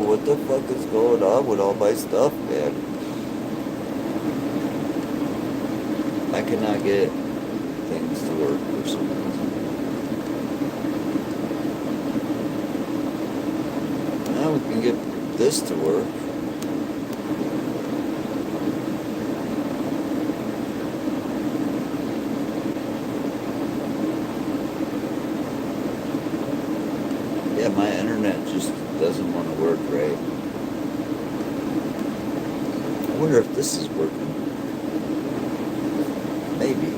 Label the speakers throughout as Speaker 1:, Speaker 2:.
Speaker 1: what the fuck is going on with all my stuff, man. I cannot get things to work for some reason. Now we can get this to work. Yeah, my internet just doesn't want to work right. I wonder if this is working. Maybe.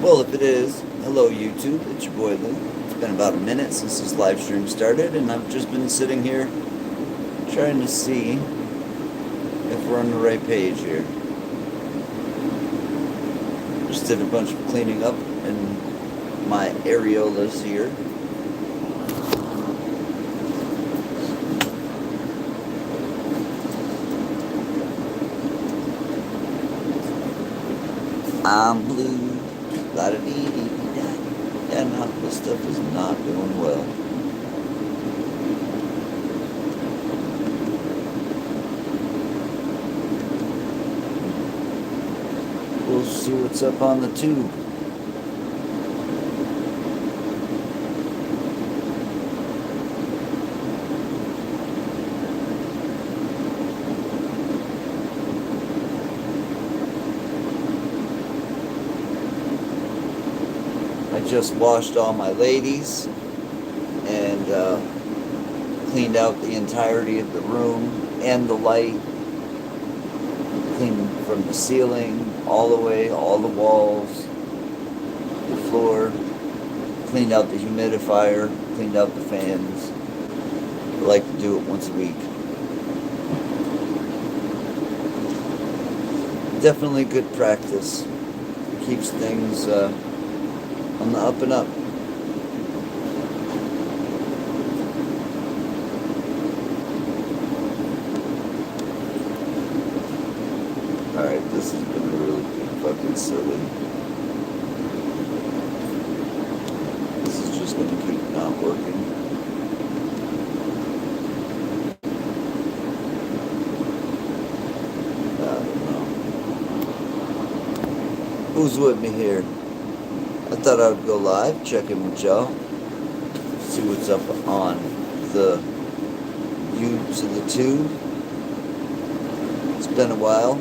Speaker 1: Well, if it is, hello YouTube, it's your boy Lou. It's been about a minute since this live stream started, and I've just been sitting here trying to see if we're on the right page here. Just did a bunch of cleaning up in my areolas here. I'm blue. La-da-dee-dee-dee-da. Yeah, no, this stuff is not doing well. We'll see what's up on the tube. I just washed all my ladies and cleaned out the entirety of the room and the light. Cleaned from the ceiling all the way, all the walls, the floor. Cleaned out the humidifier, cleaned out the fans. I like to do it once a week. Definitely good practice. Keeps things on the up and up. Alright, this is gonna really be fucking silly. This is just gonna keep not working. I don't know. Who's with me here? I thought I would go live, check in with y'all, see what's up on the use of the tube. It's been a while.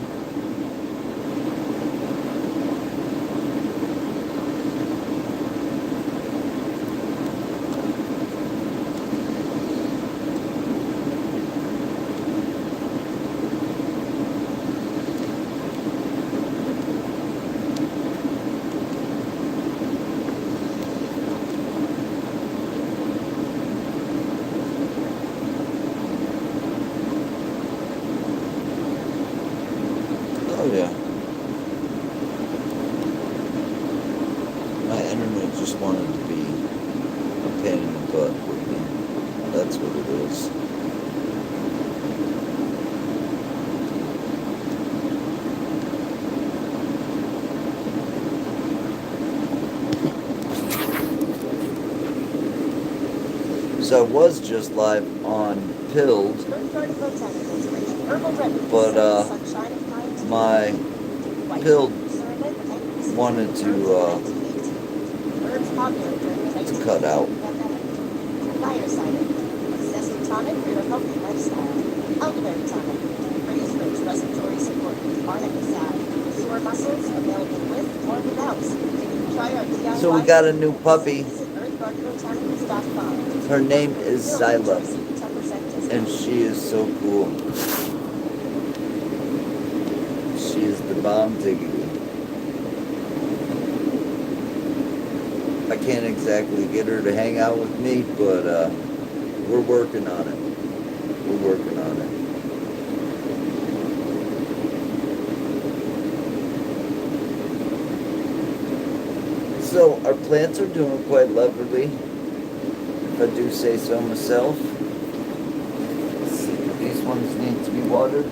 Speaker 1: Oh yeah. My internet just wanted to be a pain in the butt waiting. That's what it is. So I was just live on Pilled, but my Pilled wanted to cut out.
Speaker 2: Tonic for your healthy lifestyle. Elderberry tonic. Freeze-rich respiratory support with arnica salve. Sore muscles available with or without. Try our DIY.
Speaker 1: So we got a new puppy.
Speaker 2: earthgardenbotanicals.com.
Speaker 1: Her name is Zyla, and she is so cool. She is the bomb diggity. I can't exactly get her to hang out with me, but we're working on it. We're working on it. So our plants are doing quite lovely, if I do say so myself. Let's see, these ones need to be watered.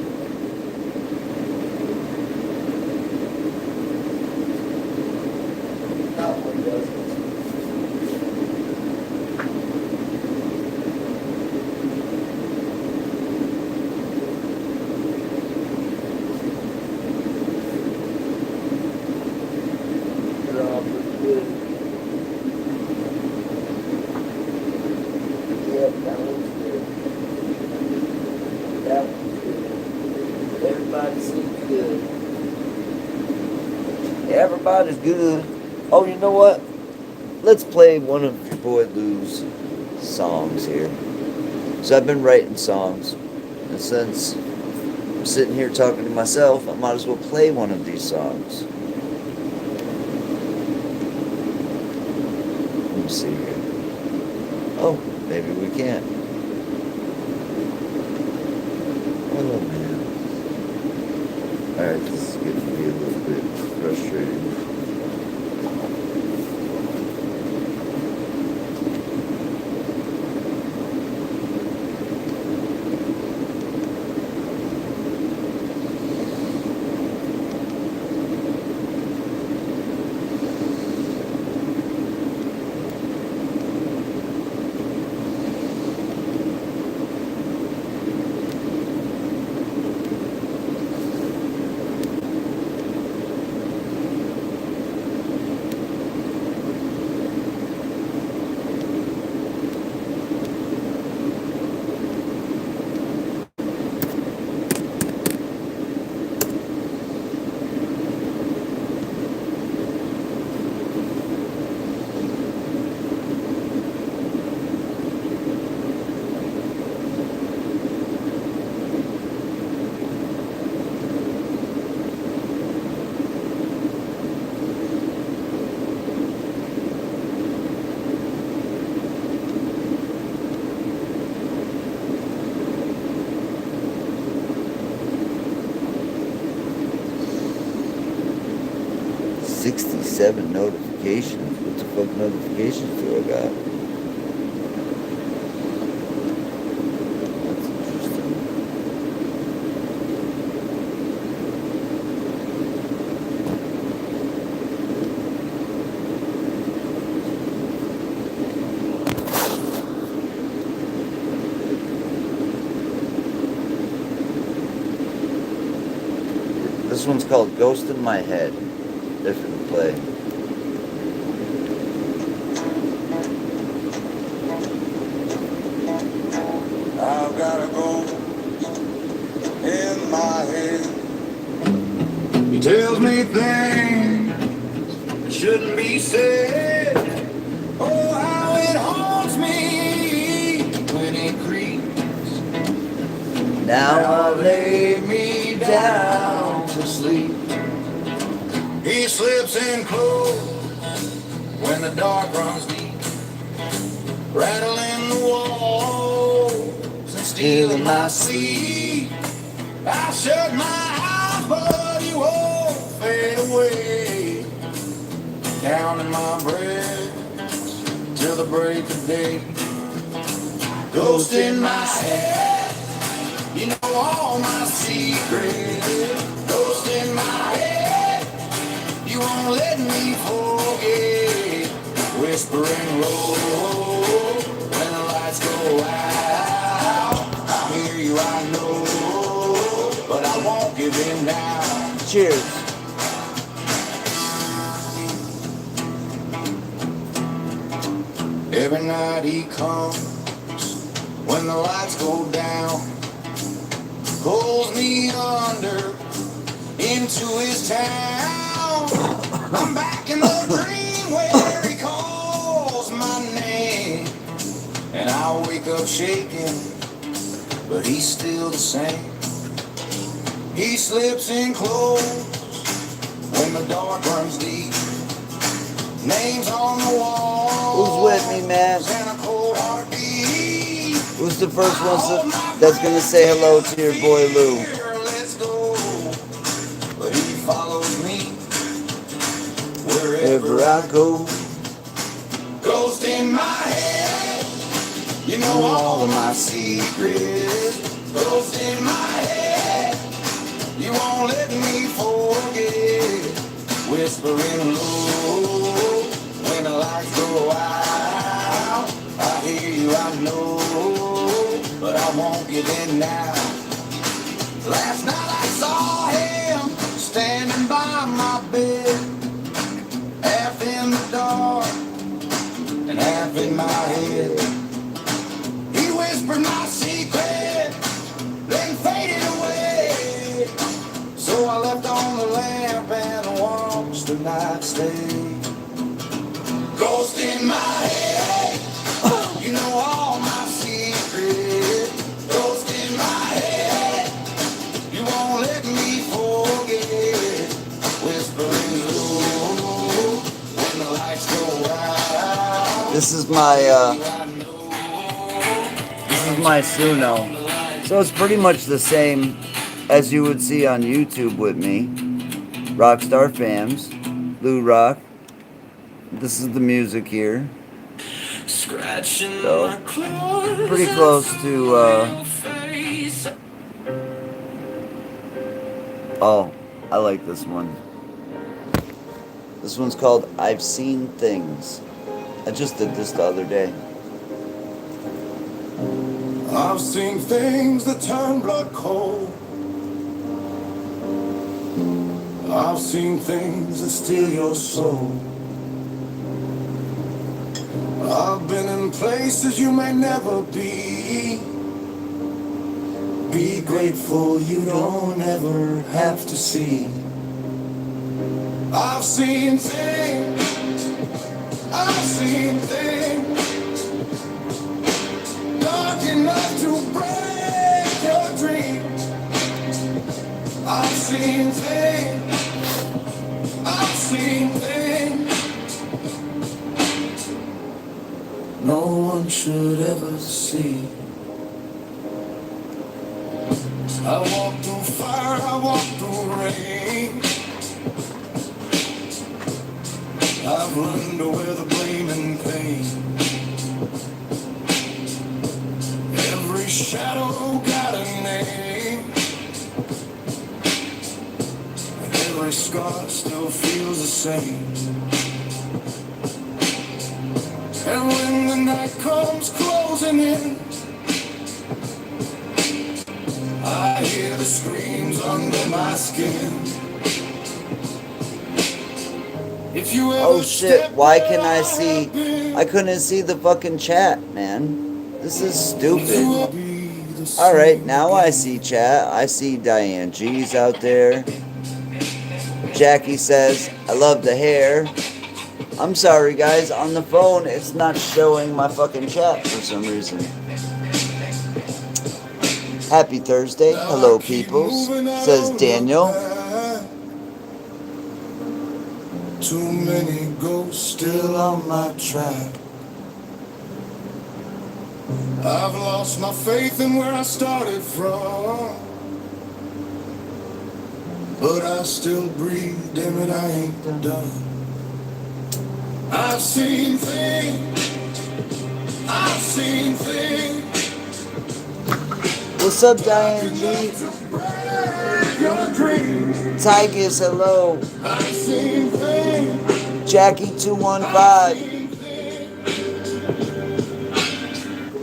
Speaker 1: good. Everybody's good. Oh, you know what? Let's play one of your boy Lou's songs here. So I've been writing songs, and since I'm sitting here talking to myself, I might as well play one of these songs. Let me see here. Oh, maybe we can't. Oh man. Alright, this is getting to be a little bit frustrating. 67 notifications. What the fuck notifications do I got? That's interesting. This one's called Ghost in My Head. Different play.
Speaker 3: I've got a ghost in my head. He tells me things that shouldn't be said. Oh, how it haunts me when it creeps.
Speaker 1: Now
Speaker 3: I lay me down to sleep. He slips in close when the dark runs deep, rattling the walls and stealing my sleep. I shut my eyes, but he won't fade away, counting my breath till the break of day. Ghost in my head, you know all my secrets. Ghost in my head, you won't let me forget. Whispering low when the lights go out. I hear you, I know, but I won't give in now.
Speaker 1: Cheers.
Speaker 3: Every night he comes when the lights go down, pulls me under into his town. I'm back in the dream where he calls my name, and I wake up shaking, but he's still the same. He slips in close when the dark runs deep. Names on the wall.
Speaker 1: Who's with me, man?
Speaker 3: And a cold heartbeat.
Speaker 1: Who's the first one that's gonna say hello to your boy Lou?
Speaker 3: Let's go. But he follows me wherever
Speaker 1: I go.
Speaker 3: Ghost in my head, you know all of my secrets. Ghost in my head, you won't let me forget. Whispering low when the lights go out. I hear you, I know, but I won't give in now. Last night I saw him standing by my bed, half in the dark and half in my head. He whispered my secret, then faded away. So I stay. Ghost in my head, you know all my secrets. Ghost in my head, you won't let me forget. Whispering low when the lights go out.
Speaker 1: This is my Suno. So it's pretty much the same as you would see on YouTube with me. Rockstar Fams, Blue Rock. This is the music here. So, pretty close to, oh, I like this one. This one's called I've Seen Things. I just did this the other day.
Speaker 3: I've seen things that turn blood cold. I've seen things that steal your soul. I've been in places you may never be. Be grateful you don't ever have to see. I've seen things, I've seen things dark enough to break your dreams. I've seen things, I've seen things no one should ever see. I walk through fire, I walk through rain. I've learned to wear the blame and pain. Every shadow got a name, and every scar still feels the same. And when the night comes closing in, I hear the screams under my skin. If you ever
Speaker 1: Oh shit, why can I see? I couldn't see the fucking chat, man. This is stupid. Alright, now I see chat. I see Diane G's out there. Jackie says, I love the hair. I'm sorry guys, on the phone it's not showing my fucking chat for some reason. Happy Thursday. Hello peoples, says Daniel.
Speaker 3: Too many ghosts still on my track. I've lost my faith in where I started from, but I still breathe, damn it, I ain't done. I've seen things, I've seen things.
Speaker 1: What's up, Diane G? Tigers, hello.
Speaker 3: I've seen things.
Speaker 1: Jackie215.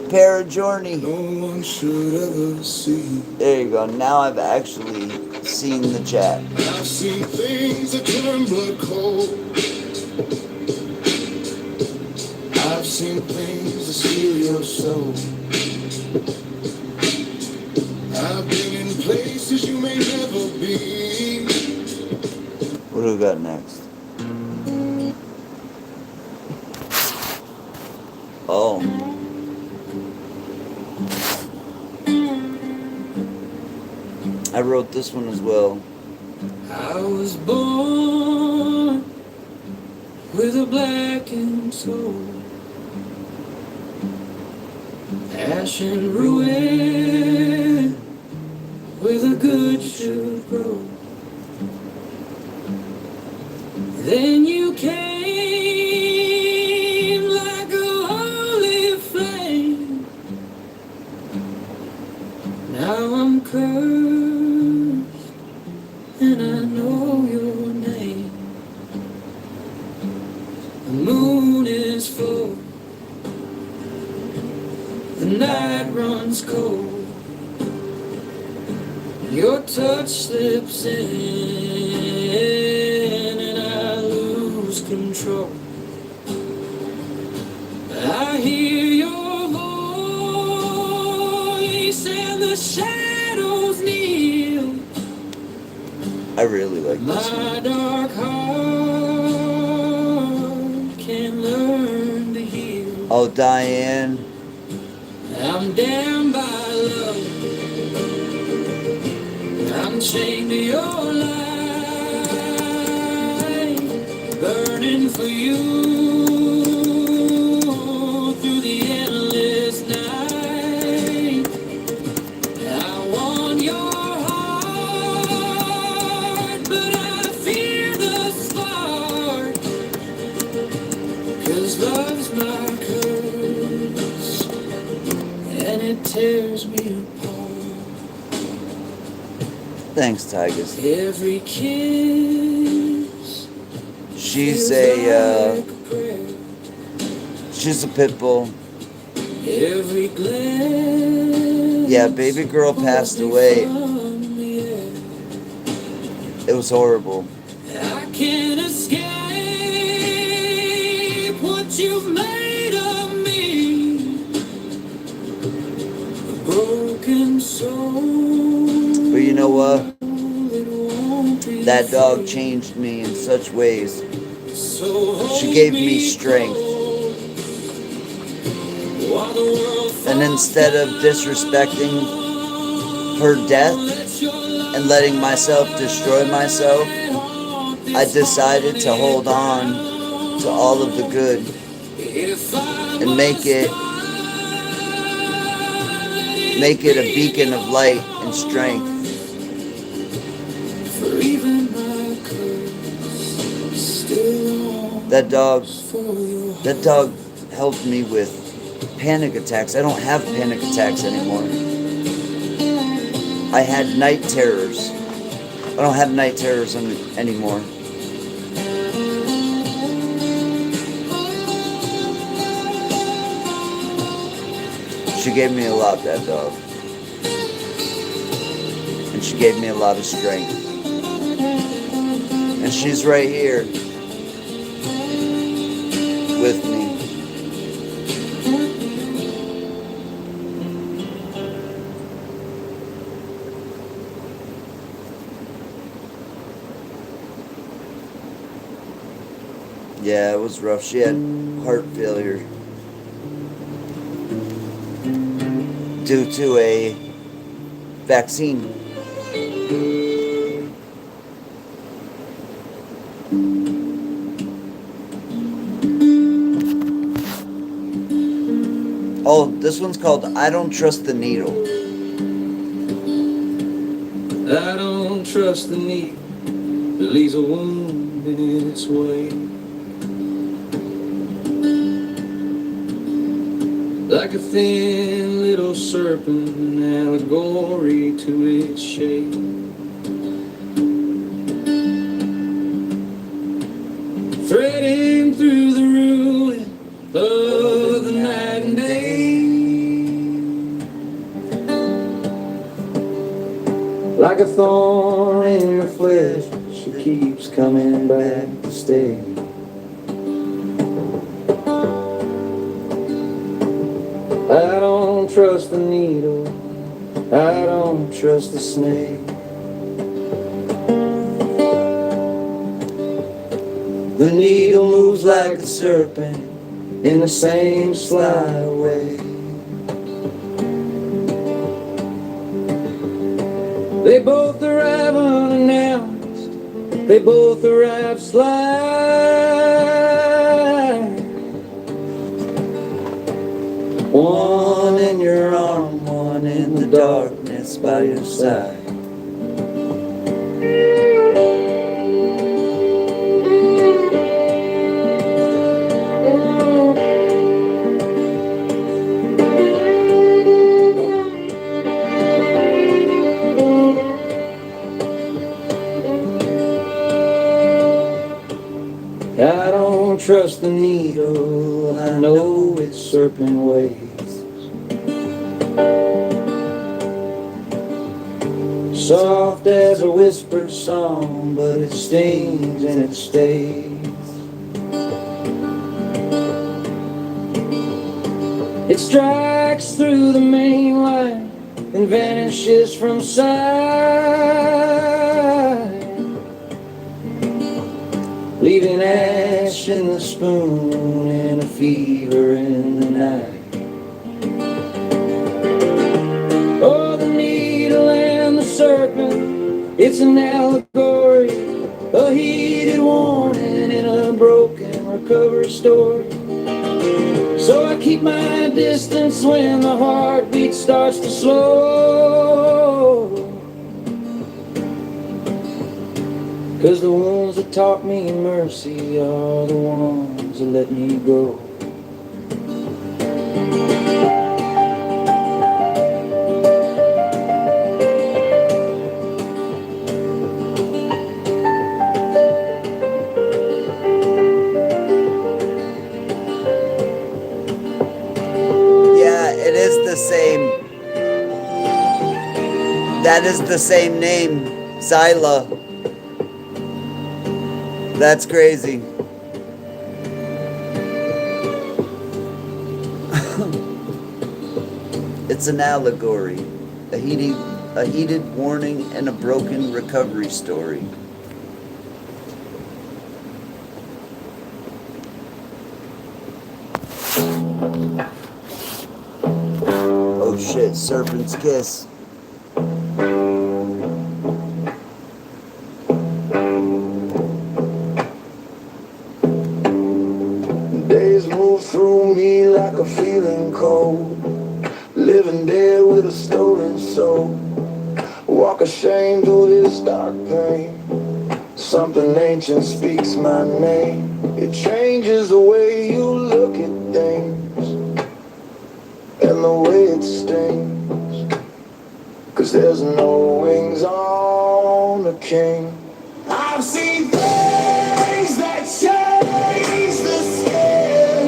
Speaker 1: Parajourney.
Speaker 3: No one should ever see.
Speaker 1: There you go. Now I've actually seen the chat.
Speaker 3: I've seen things that turn blood cold. I've seen things that steal your soul. I've been in places you may never be.
Speaker 1: What do we got next? Oh. I wrote this one as well.
Speaker 4: I was born with a blackened soul, ash and ruin, where the good should grow. Then you came like a holy flame. Now I'm cursed, and I know your name. The moon is full, the night runs cold. Your touch slips in, and I lose control. I hear your voice, and the shadows kneel.
Speaker 1: I really like this one.
Speaker 4: My dark heart
Speaker 1: Oh, Diane.
Speaker 4: I'm damned by love. I'm chained to your light, burning for you through the endless night. I want your heart, but I fear the spark, 'cause love's my curse, and it tears me apart.
Speaker 1: Thanks, Tigers.
Speaker 4: Every kiss
Speaker 1: She's
Speaker 4: feels
Speaker 1: a,
Speaker 4: like a prayer.
Speaker 1: she's a pit bull.
Speaker 4: Every glance
Speaker 1: Yeah, baby girl passed
Speaker 4: pulls me
Speaker 1: away.
Speaker 4: from the air.
Speaker 1: It was horrible.
Speaker 4: I can't escape what you've made of me. A broken soul.
Speaker 1: But you know what?
Speaker 4: It won't be
Speaker 1: That dog
Speaker 4: free.
Speaker 1: changed me in such ways.
Speaker 4: So
Speaker 1: She
Speaker 4: hold
Speaker 1: gave me strength.
Speaker 4: close while the world
Speaker 1: And instead of disrespecting her death and letting myself destroy myself, I decided to hold on to all of the good and make it a beacon of light and strength.
Speaker 4: For even my curse still
Speaker 1: That dog
Speaker 4: for your
Speaker 1: helped me with panic attacks. I don't have panic attacks anymore. I had night terrors. I don't have night terrors anymore. She gave me a lot, that dog. And she gave me a lot of strength. And she's right here with me. Yeah, it was rough. She had heart failure due to a vaccine. Oh, this one's called I Don't Trust the Needle.
Speaker 4: I don't trust the needle that leaves a wound in its way. Like a thin little serpent, an allegory to its shape. Threading through the ruin of the night and day. Like a thorn in your flesh, she keeps coming back to stay. I don't trust the needle, I don't trust the snake. The needle moves like a serpent in the same sly way. They both arrive unannounced, they both arrive sly. One in your arm, one in the darkness by your side. I don't trust the needle, I know its serpent ways. Soft as a whispered song, but it stings and it stays. It strikes through the main line and vanishes from sight, leaving ash in the spoon and a fever in the It's an allegory, a heated warning in a broken recovery story. So I keep my distance when the heartbeat starts to slow. 'Cause the ones that taught me mercy are the ones that let me go.
Speaker 1: Yeah, it is the same. That is the same name, Zyla. That's crazy. It's an allegory, a heated warning, and a broken recovery story. Oh shit, Serpent's Kiss.
Speaker 3: Days move through me like a feeling cold, living there with a stolen soul. Walk ashamed through this dark pain. Something ancient speaks my name. It changes the way you look at things and the way it stings. 'Cause there's no wings on the king. I've seen things that change the skin.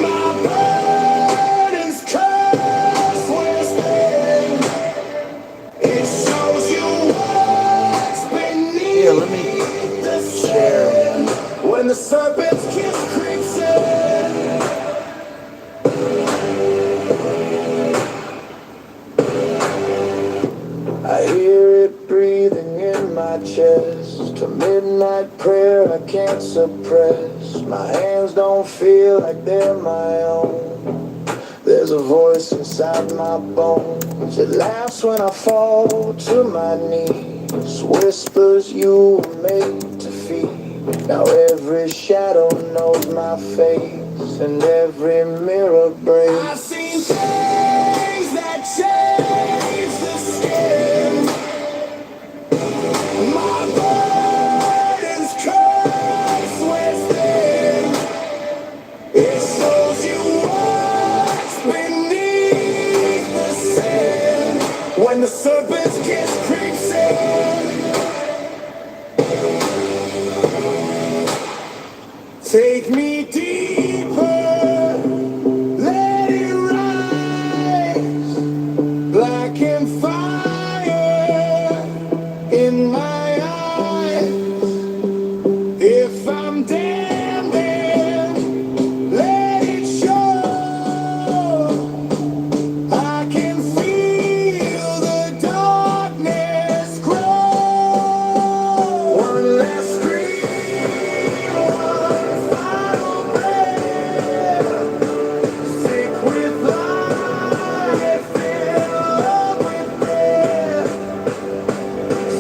Speaker 3: My burden's cursed within. It shows you what's beneath.
Speaker 1: Here, let me
Speaker 3: the
Speaker 1: share.
Speaker 3: skin. When the serpent's kiss creeps in. I hear it breathing in my chest. A midnight prayer I can't suppress. My hands don't feel like they're my own. There's a voice inside my bones. It laughs when I fall to my knees. Whispers you were made to feed. Now every shadow knows my face, and every mirror breaks. I've seen things that change the skin. My burden's cursed within. It shows you what's beneath the sin. When the serpent's kiss creeps in. Take me deeper, let it rise, black and fire in my eyes. If I'm damned, let it show. I can feel the darkness grow. One last scream, one final breath. Sick with life, in love with death.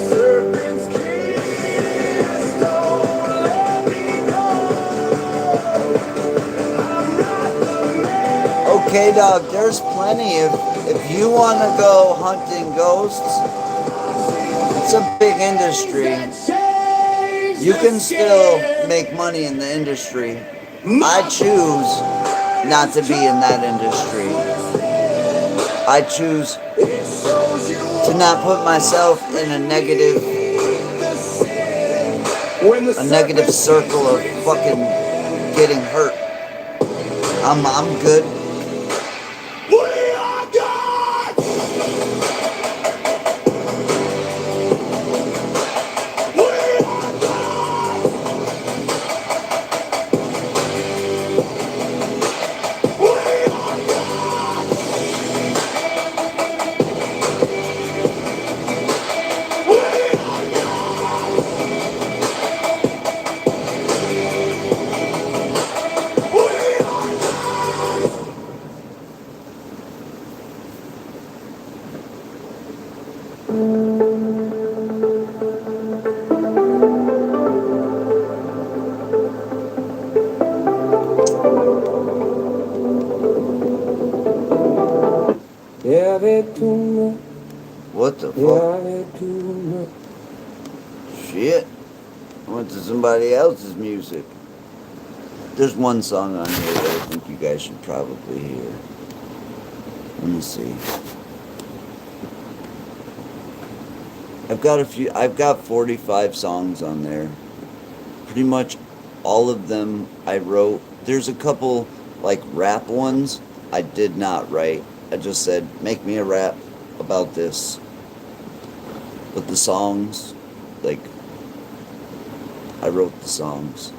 Speaker 3: Serpent's kiss, don't let me go. I'm not the man.
Speaker 1: Okay, dog, there's plenty. If you want to go hunting ghosts, it's a big industry. You can still make money in the industry. I choose not to be in that industry. I choose to not put myself in a negative circle of fucking getting hurt. I'm good.
Speaker 3: We are God! We are God! We are God! We are God! We are God!
Speaker 1: What the
Speaker 4: Yeah,
Speaker 1: fuck?
Speaker 4: I had too much.
Speaker 1: Shit. I went to somebody else's music. There's one song on here that I think you guys should probably hear. Let me see. I've got 45 songs on there. Pretty much all of them I wrote. There's a couple like rap ones I did not write. I just said, make me a rap about this. But the songs, like, I wrote the songs.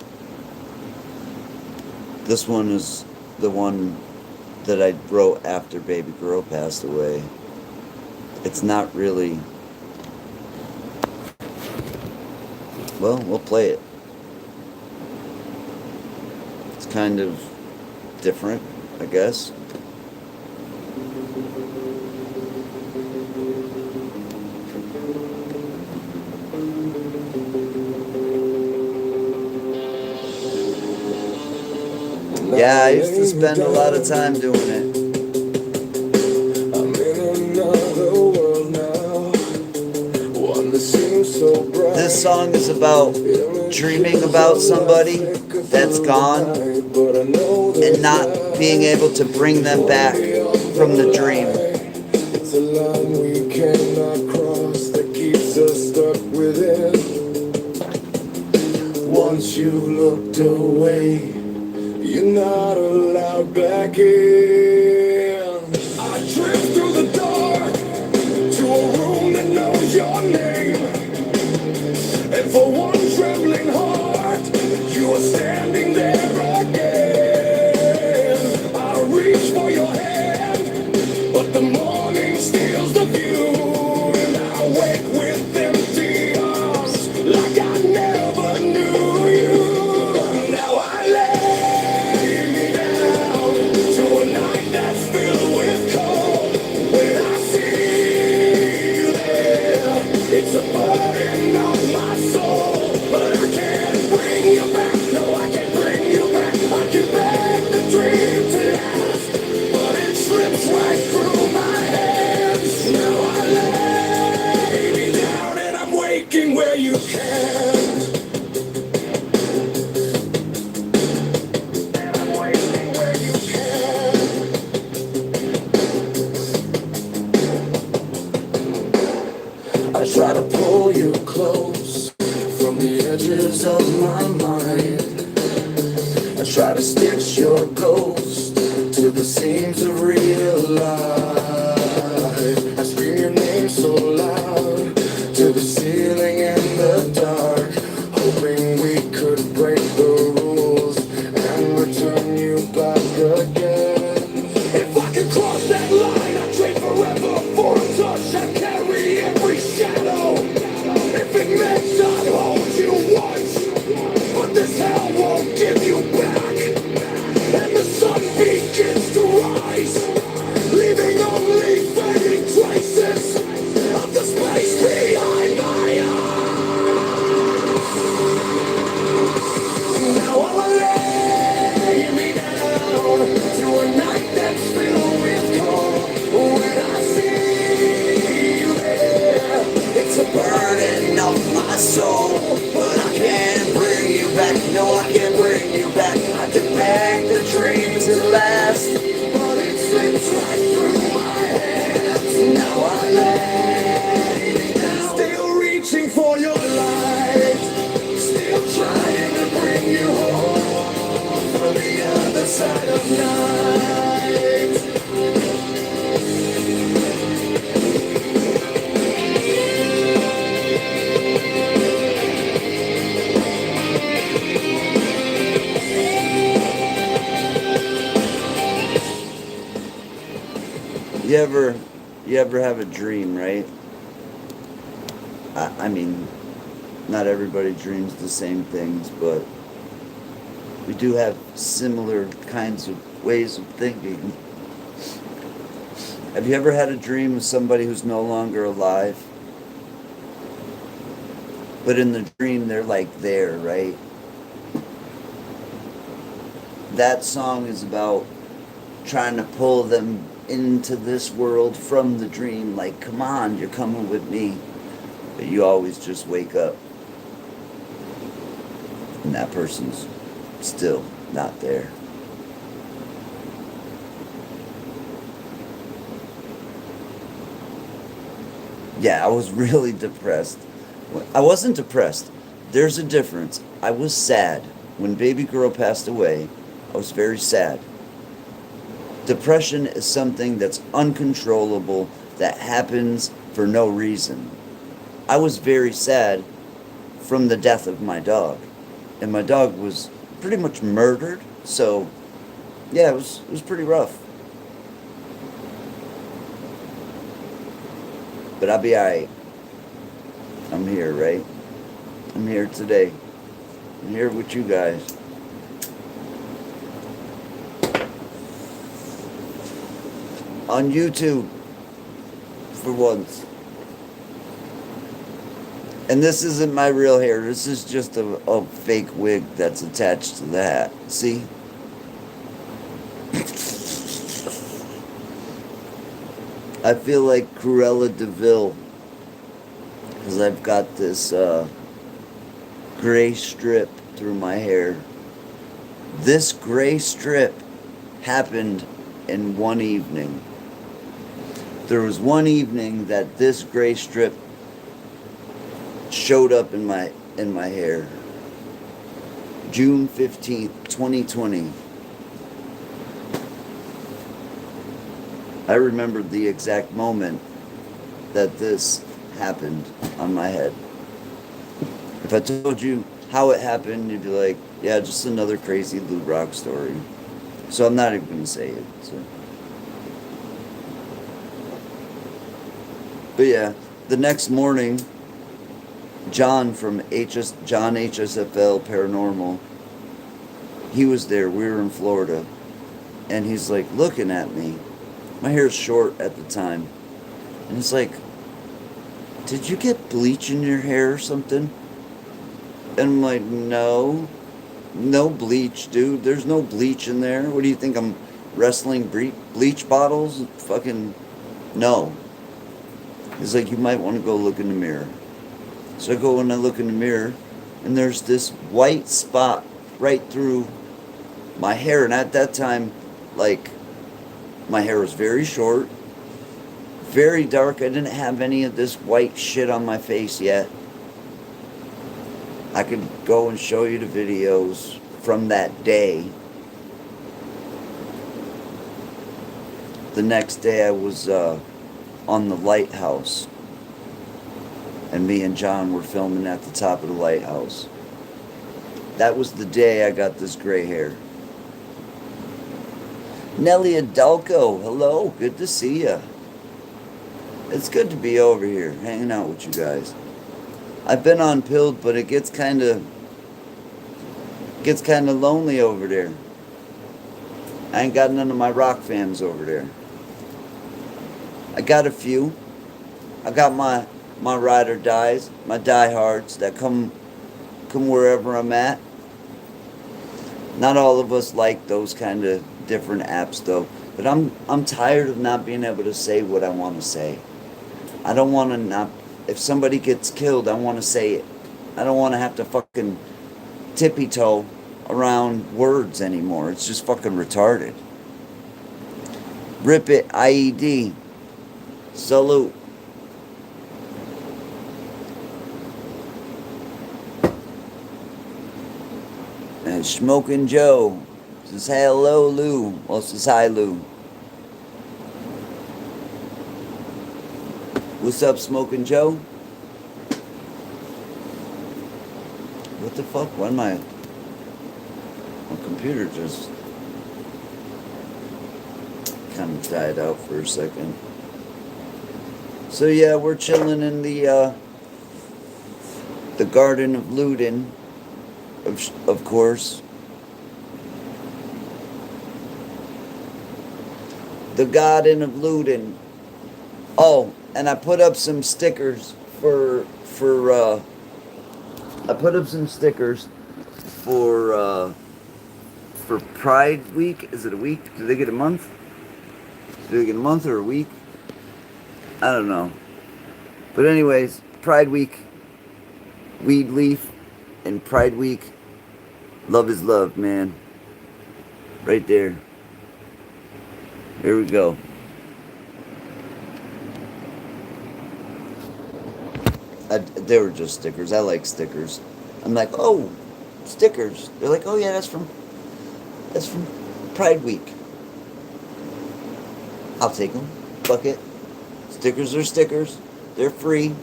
Speaker 1: This one is the one that I wrote after baby girl passed away. It's not really... Well, we'll play it. It's kind of different, I guess. Yeah, I used to spend a lot of time doing it.
Speaker 4: I'm in another world now, one that seems so bright.
Speaker 1: This song is about dreaming about somebody that's gone and not being able to bring them back from the dream.
Speaker 4: It's a line we cannot cross that keeps us stuck within. Once you looked away, you're not allowed back in. I drift through the dark to a room that knows your name. And for one trembling heart, you are standing there again. I reach for your hand, but the morning steals the view. And I wake with empty arms, like I never knew you. Now I lay me down to a night that's filled with cold. When I see you there, it's a burden on my soul. But I can't bring you back, no I can't bring you back. I can beg the dream to last, but it slips right through my hands. Now I lay me down and I'm waking where you can. And I'm waking where you can. I try to pull you close from the edges of my mind. I try to stitch your ghost to the seams of real life. I scream your name so loud to the ceiling in the dark, hoping we could break the rules and return you back again. If I could cross that line, I'd trade forever for a touch. I'd carry every shadow. If it meant I'd hold you once, but this hell won't give you back. And the sun begins to rise, leaving only fading traces of the space behind my eyes. Now I'll lay me down to a night that's filled with cold. When I see you there, it's a burden of my soul. But I can't bring you back, no I can't bring you back. I can beg the dream to last, but it slips right through my hands. Now I lay me down, still reaching for your light, still trying to bring you home from the other side of night.
Speaker 1: You ever have a dream, right? I mean, not everybody dreams the same things, but we do have similar kinds of ways of thinking. Have you ever had a dream of somebody who's no longer alive? But in the dream, they're like there, right? That song is about trying to pull them into this world from the dream, like, come on, you're coming with me. But you always just wake up and that person's still not there. Yeah, I was really depressed. I wasn't depressed. There's a difference. I was sad. When baby girl passed away, I was very sad. Depression is something that's uncontrollable, that happens for no reason. I was very sad from the death of my dog. And my dog was pretty much murdered, so yeah, it was pretty rough. But I'll be alright. I'm here, right? I'm here today. I'm here with you guys. On YouTube. For once. And this isn't my real hair. This is just a fake wig that's attached to the hat. See? I feel like Cruella de Vil, because I've got this gray strip through my hair. This gray strip happened in one evening. There was one evening that this gray strip showed up in my hair. June 15th, 2020. I remembered the exact moment that this happened on my head. If I told you how it happened, you'd be like, yeah, just another crazy Lou Rock story. So I'm not even going to say it. So. But yeah, the next morning, John from John HSFL Paranormal, he was there. We were in Florida. And he's like looking at me. My hair's short at the time. And he's like, did you get bleach in your hair or something? And I'm like, no. No bleach, dude. There's no bleach in there. What do you think? I'm wrestling bleach bottles? Fucking no. He's like, you might want to go look in the mirror. So I go and I look in the mirror, and there's this white spot right through my hair. And at that time, like, my hair was very short, very dark. I didn't have any of this white shit on my face yet. I could go and show you the videos from that day. The next day I was on the lighthouse. And me and John were filming at the top of the lighthouse. That was the day I got this gray hair. Nelly Adalco, hello, good to see ya. It's good to be over here, hanging out with you guys. I've been on Pilled, but it gets kind of lonely over there. I ain't got none of my rock fans over there. I got a few. I got my ride or dies, my diehards that come wherever I'm at. Not all of us like those kind of different apps though, but I'm tired of not being able to say what I want to say. I don't want to not. If somebody gets killed, I want to say it. I don't want to have to fucking tippy-toe around words anymore. It's just fucking retarded. Rip it, IED. Salute. And Smoking Joe says hello, Lou. Well, says hi, Lou. What's up, Smoking Joe? What the fuck? Why am I... My computer just kind of died out for a second. So yeah, we're chilling in the Garden of Luden, of course. The Garden of Luden. Oh, and I put up some stickers for Pride Week. Is it a week? Do they get a month? Did I get a month or a week? I don't know. But anyways, Pride Week, Weed Leaf, and Pride Week, love is love, man. Right there. Here we go. They were just stickers. I like stickers. I'm like, oh, stickers. They're like, oh yeah, that's from Pride Week. I'll take them. Fuck it. Stickers are stickers. They're free.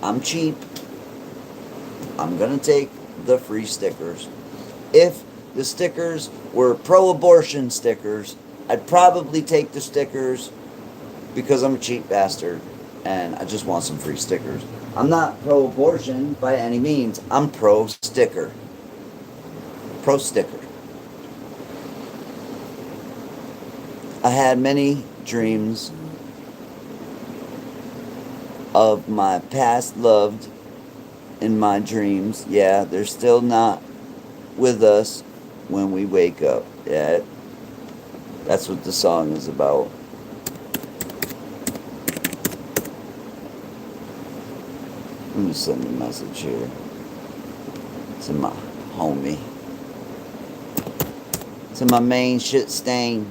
Speaker 1: I'm cheap. I'm gonna take the free stickers. If the stickers were pro-abortion stickers, I'd probably take the stickers because I'm a cheap bastard and I just want some free stickers. I'm not pro-abortion by any means. I'm pro-sticker. Pro-sticker. I had many dreams of my past loved in my dreams. Yeah, they're still not with us when we wake up. Yeah, that's what the song is about. Let me send a message here to my homie, to my main shit stain.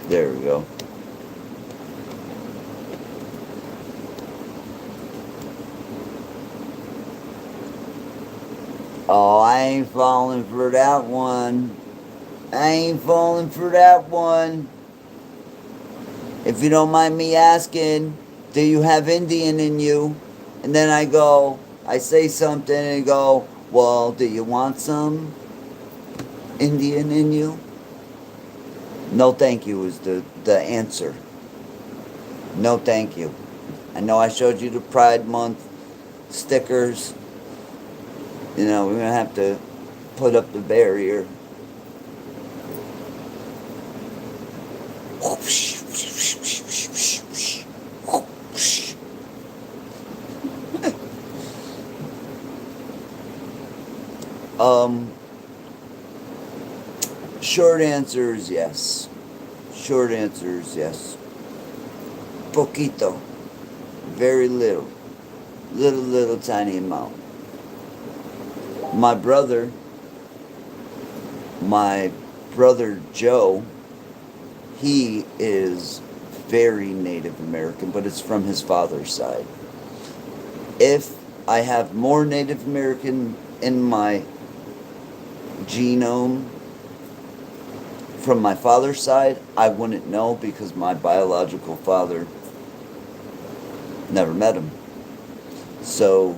Speaker 1: There we go. Oh, I ain't falling for that one. I ain't falling for that one. If you don't mind me asking, do you have Indian in you? And then I say something and go, well, do you want some Indian in you? No thank you is the answer. No thank you. I know I showed you the Pride Month stickers. You know, we're going to have to put up the barrier. Short answer is yes. Short answer is yes. Poquito. Very little. Little tiny amount. My brother Joe, he is very Native American, but it's from his father's side. If I have more Native American in my genome from my father's side, I wouldn't know because my biological father never met him. So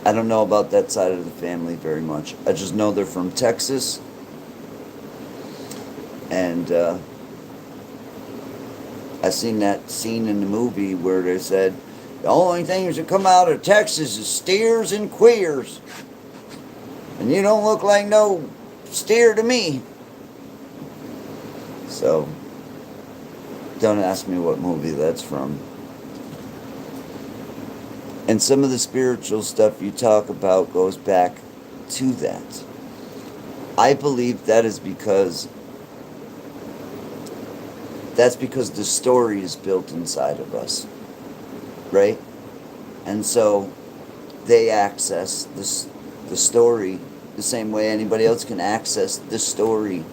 Speaker 1: I don't know about that side of the family very much. I just know they're from Texas. And I seen that scene in the movie where they said, the only things that come out of Texas is steers and queers. And you don't look like no steer to me. So, don't ask me what movie that's from. And some of the spiritual stuff you talk about goes back to that. I believe that is because the story is built inside of us. Right? And so they access the story the same way anybody else can access the story.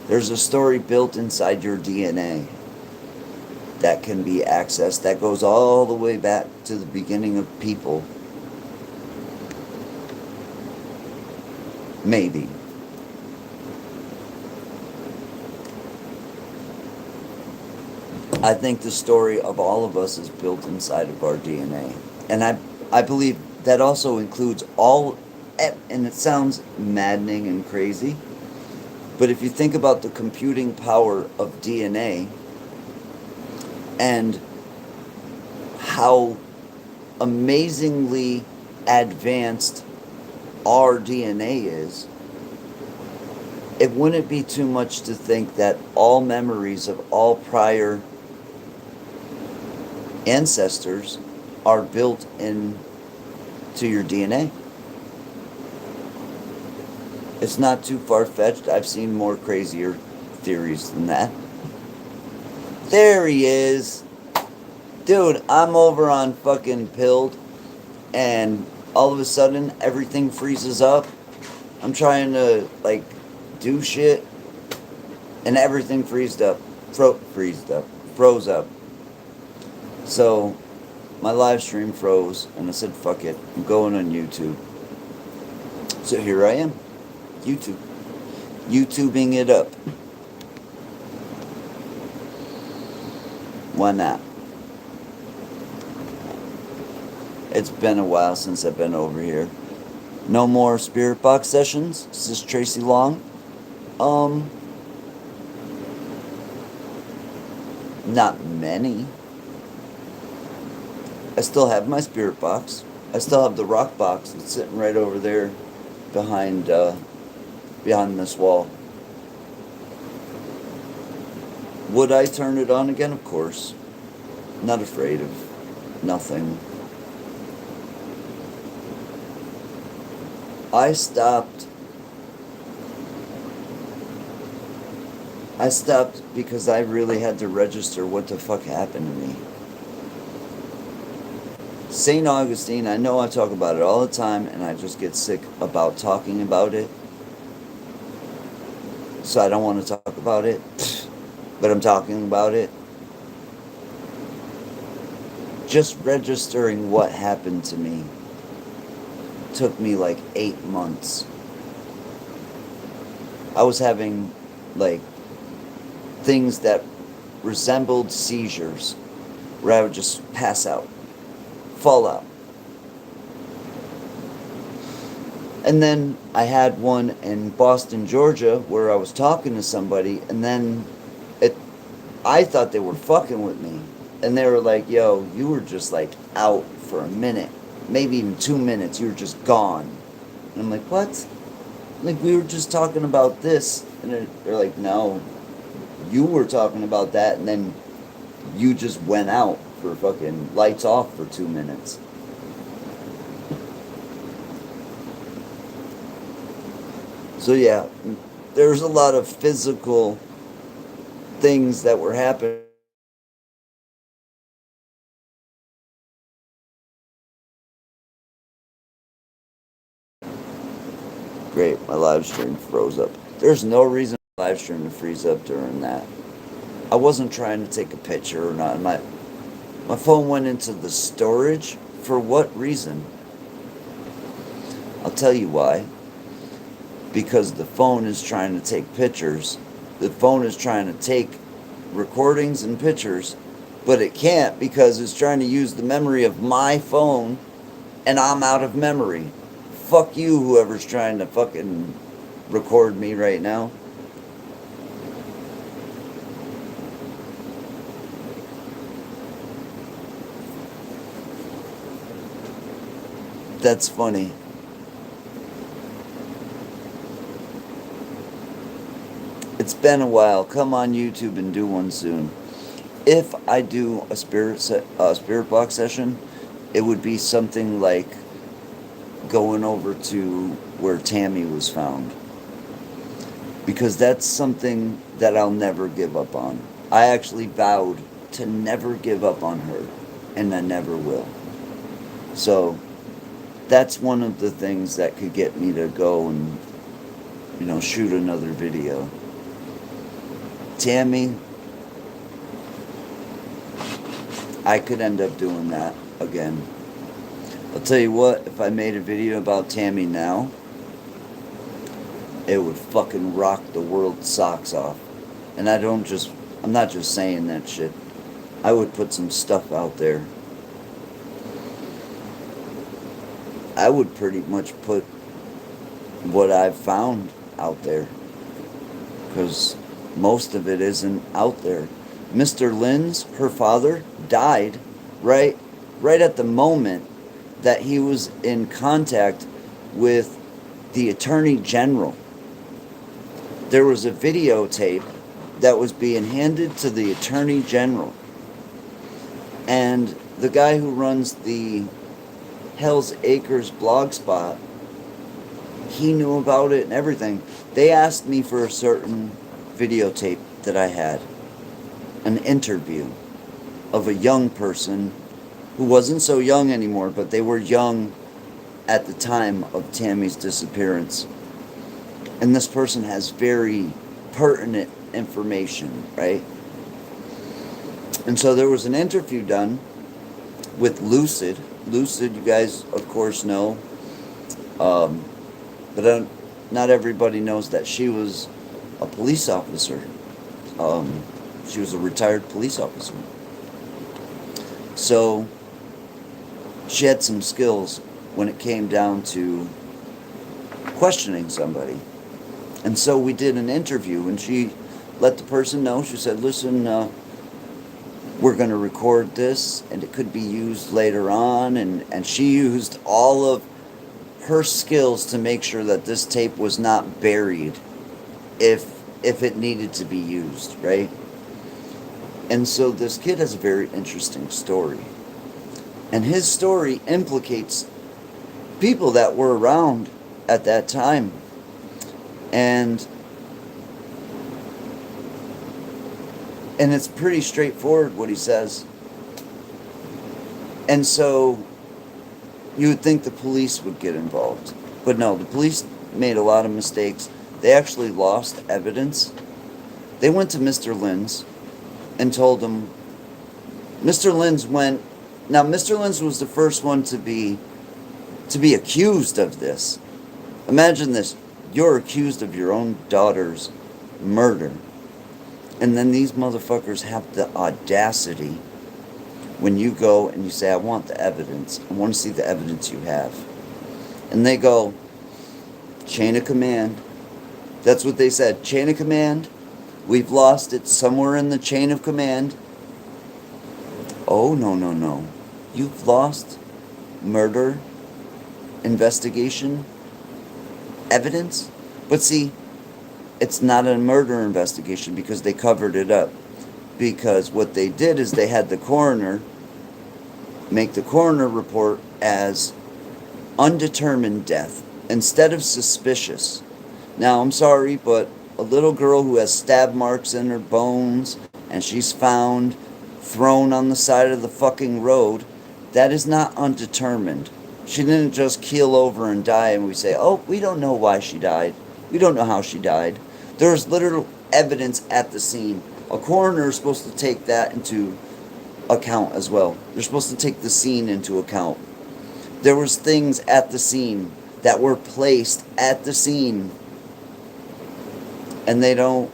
Speaker 1: There's a story built inside your DNA that can be accessed, that goes all the way back to the beginning of people. Maybe. I think the story of all of us is built inside of our DNA. And I believe that also includes all, and it sounds maddening and crazy, but if you think about the computing power of DNA and how amazingly advanced our DNA is, it wouldn't be too much to think that all memories of all prior ancestors are built into your DNA. It's not too far-fetched. I've seen more crazier theories than that. There he is. Dude, I'm over on fucking Pilled, and all of a sudden everything freezes up. I'm trying to like do shit, and everything froze up. So my live stream froze, and I said, fuck it, I'm going on YouTube. So here I am, YouTubing it up. Why not? It's been a while since I've been over here. No more spirit box sessions. This is Tracy Long. Not many. I still have my spirit box. I still have the rock box that's sitting right over there behind this wall. Would I turn it on again? Of course. Not afraid of nothing. I stopped because I really had to register what the fuck happened to me. St. Augustine, I know I talk about it all the time, and I just get sick about talking about it. So I don't want to talk about it, but I'm talking about it. Just registering what happened to me took me like 8 months. I was having like things that resembled seizures, where I would just pass out, fall out. And then I had one in Boston, Georgia, where I was talking to somebody, and then I thought they were fucking with me. And they were like, yo, you were just like out for a minute, maybe even 2 minutes, you were just gone. And I'm like, what? Like, we were just talking about this. And they're like, no, you were talking about that, and then you just went out for fucking lights off for 2 minutes. So yeah, there's a lot of physical things that were happening. Great, my live stream froze up. There's no reason for my live stream to freeze up during that. I wasn't trying to take a picture or not. My phone went into the storage. For what reason? I'll tell you why. Because the phone is trying to take pictures. The phone is trying to take recordings and pictures, but it can't because it's trying to use the memory of my phone, and I'm out of memory. Fuck you, whoever's trying to fucking record me right now. That's funny. It's been a while. Come on YouTube and do one soon. If I do a spirit box session, it would be something like going over to where Tammy was found, because that's something that I'll never give up on. I actually vowed to never give up on her, and I never will. So that's one of the things that could get me to go and, shoot another video. Tammy, I could end up doing that again. I'll tell you what, if I made a video about Tammy now, it would fucking rock the world's socks off. And I'm not just saying that shit. I would put some stuff out there. I would pretty much put what I've found out there, because most of it isn't out there. Mr. Lynn's, her father, died right right at the moment that he was in contact with the Attorney General. There was a videotape that was being handed to the Attorney General. And the guy who runs the Hell's Acres blog spot, he knew about it and everything. They asked me for a certain videotape that I had, an interview of a young person who wasn't so young anymore, but they were young at the time of Tammy's disappearance. And this person has very pertinent information, right? And so there was an interview done with Lucid. Lucid, you guys, of course, know. But not everybody knows that she was a police officer. She was a retired police officer. So she had some skills when it came down to questioning somebody. And so we did an interview, and she let the person know. She said, listen, we're going to record this, and it could be used later on. And she used all of her skills to make sure that this tape was not buried if it needed to be used, right? And so this kid has a very interesting story. And his story implicates people that were around at that time. And it's pretty straightforward what he says. And so you would think the police would get involved. But no, the police made a lot of mistakes. They actually lost evidence. They went to Mr. Linz and told him, Mr. Linz went, now Mr. Linz was the first one to be accused of this. Imagine this, you're accused of your own daughter's murder. And then these motherfuckers have the audacity when you go and you say, I want the evidence. I want to see the evidence you have. And they go, chain of command. That's what they said. Chain of command. We've lost it somewhere in the chain of command. Oh, no. You've lost murder investigation evidence? But see, it's not a murder investigation because they covered it up. Because what they did is they had the coroner make the coroner report as undetermined death instead of suspicious. Now, I'm sorry, but a little girl who has stab marks in her bones and she's found thrown on the side of the fucking road, that is not undetermined. She didn't just keel over and die and we say, oh, we don't know why she died. We don't know how she died. There's literal evidence at the scene. A coroner is supposed to take that into account as well. They're supposed to take the scene into account. There was things at the scene that were placed at the scene, and they don't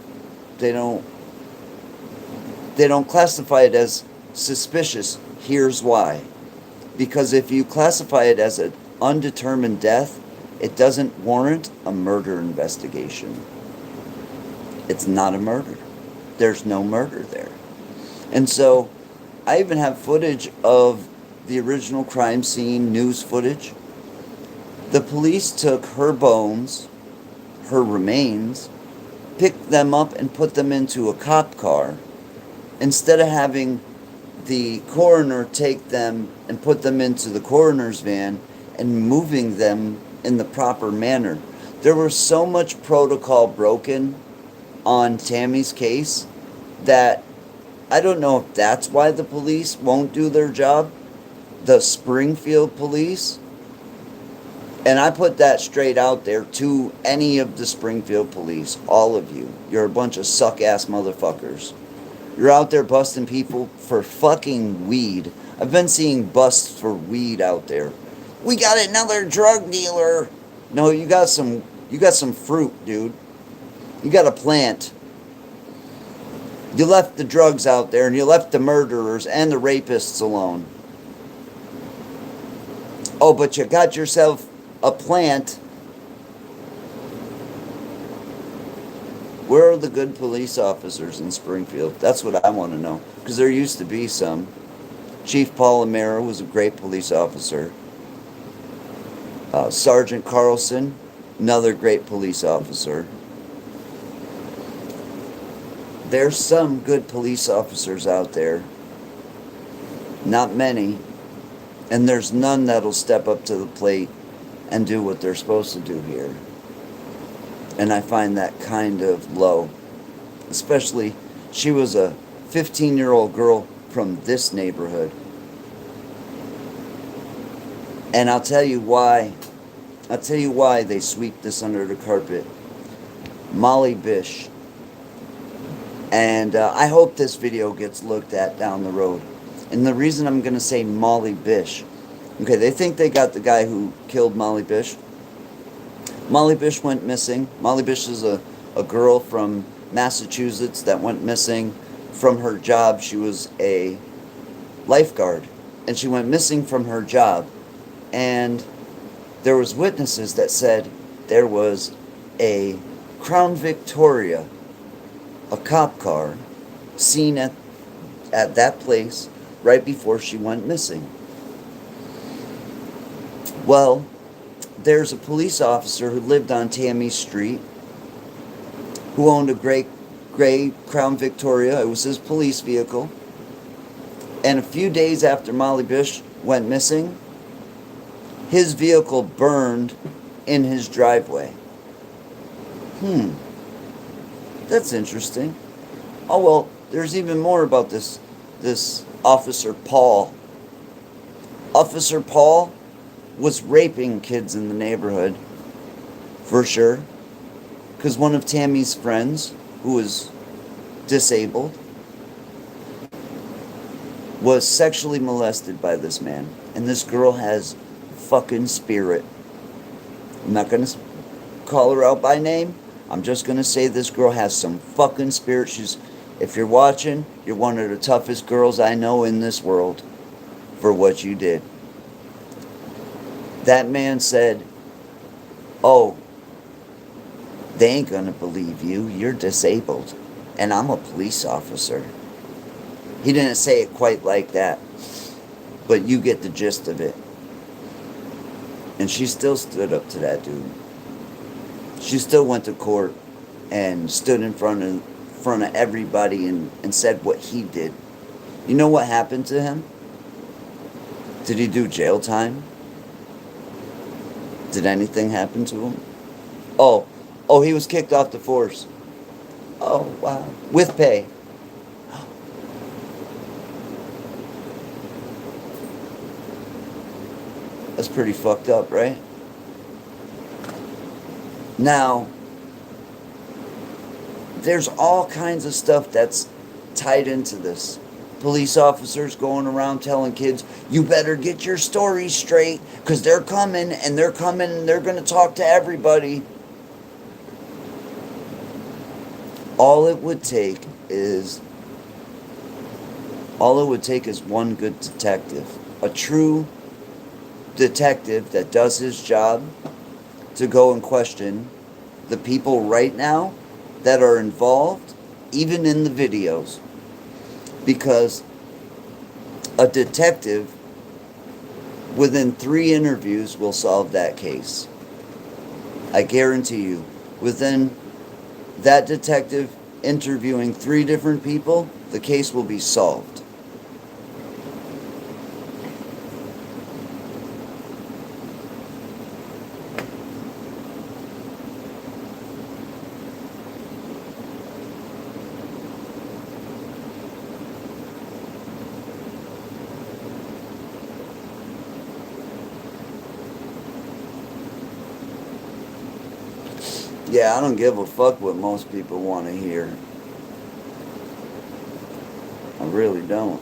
Speaker 1: classify it as suspicious. Here's why. Because if you classify it as an undetermined death, it doesn't warrant a murder investigation. It's not a murder. There's no murder there. And so I even have footage of the original crime scene news footage. The police took her bones, her remains, picked them up and put them into a cop car instead of having the coroner take them and put them into the coroner's van and moving them in the proper manner. There was so much protocol broken on Tammy's case that I don't know if that's why the police won't do their job, the Springfield police. And I put that straight out there to any of the Springfield police, all of you. You're a bunch of suck-ass motherfuckers. You're out there busting people for fucking weed. I've been seeing busts for weed out there. We got another drug dealer. No, you got some fruit, dude. You got a plant. You left the drugs out there and you left the murderers and the rapists alone. Oh, but you got yourself a plant. Where are the good police officers in Springfield? That's what I want to know. Because there used to be some. Chief Paul Amera was a great police officer. Sergeant Carlson, another great police officer. There's some good police officers out there. Not many. And there's none that'll step up to the plate and do what they're supposed to do here. And I find that kind of low. Especially, she was a 15-year-old girl from this neighborhood. And I'll tell you why. I'll tell you why they sweep this under the carpet. Molly Bish. And I hope this video gets looked at down the road. And the reason I'm going to say Molly Bish. Okay, they think they got the guy who killed Molly Bish. Molly Bish went missing. Molly Bish is a girl from Massachusetts that went missing from her job. She was a lifeguard. And she went missing from her job. And there was witnesses that said there was a Crown Victoria, a cop car, seen at that place right before she went missing. Well, there's a police officer who lived on Tammy Street who owned a gray Crown Victoria. It was his police vehicle. And a few days after Molly Bish went missing, his vehicle burned in his driveway. That's interesting. Oh well, there's even more about this Officer Paul. Officer Paul was raping kids in the neighborhood, for sure. Because one of Tammy's friends, who was disabled, was sexually molested by this man. And this girl has fucking spirit. I'm not going to call her out by name. I'm just going to say this girl has some fucking spirit. If you're watching, you're one of the toughest girls I know in this world for what you did. That man said, oh, they ain't going to believe you. You're disabled. And I'm a police officer. He didn't say it quite like that. But you get the gist of it. And she still stood up to that dude. She still went to court and stood in front of everybody and said what he did. You know what happened to him? Did he do jail time? Did anything happen to him? Oh, he was kicked off the force. Oh, wow. With pay. That's pretty fucked up, right? Now, there's all kinds of stuff that's tied into this. Police officers going around telling kids, you better get your story straight, because they're coming, and they're going to talk to everybody. All it would take is one good detective. A true detective that does his job to go and question the people right now that are involved, even in the videos. Because a detective, within 3 interviews, will solve that case. I guarantee you, within that detective interviewing 3 different people, the case will be solved. Yeah, I don't give a fuck what most people want to hear. I really don't.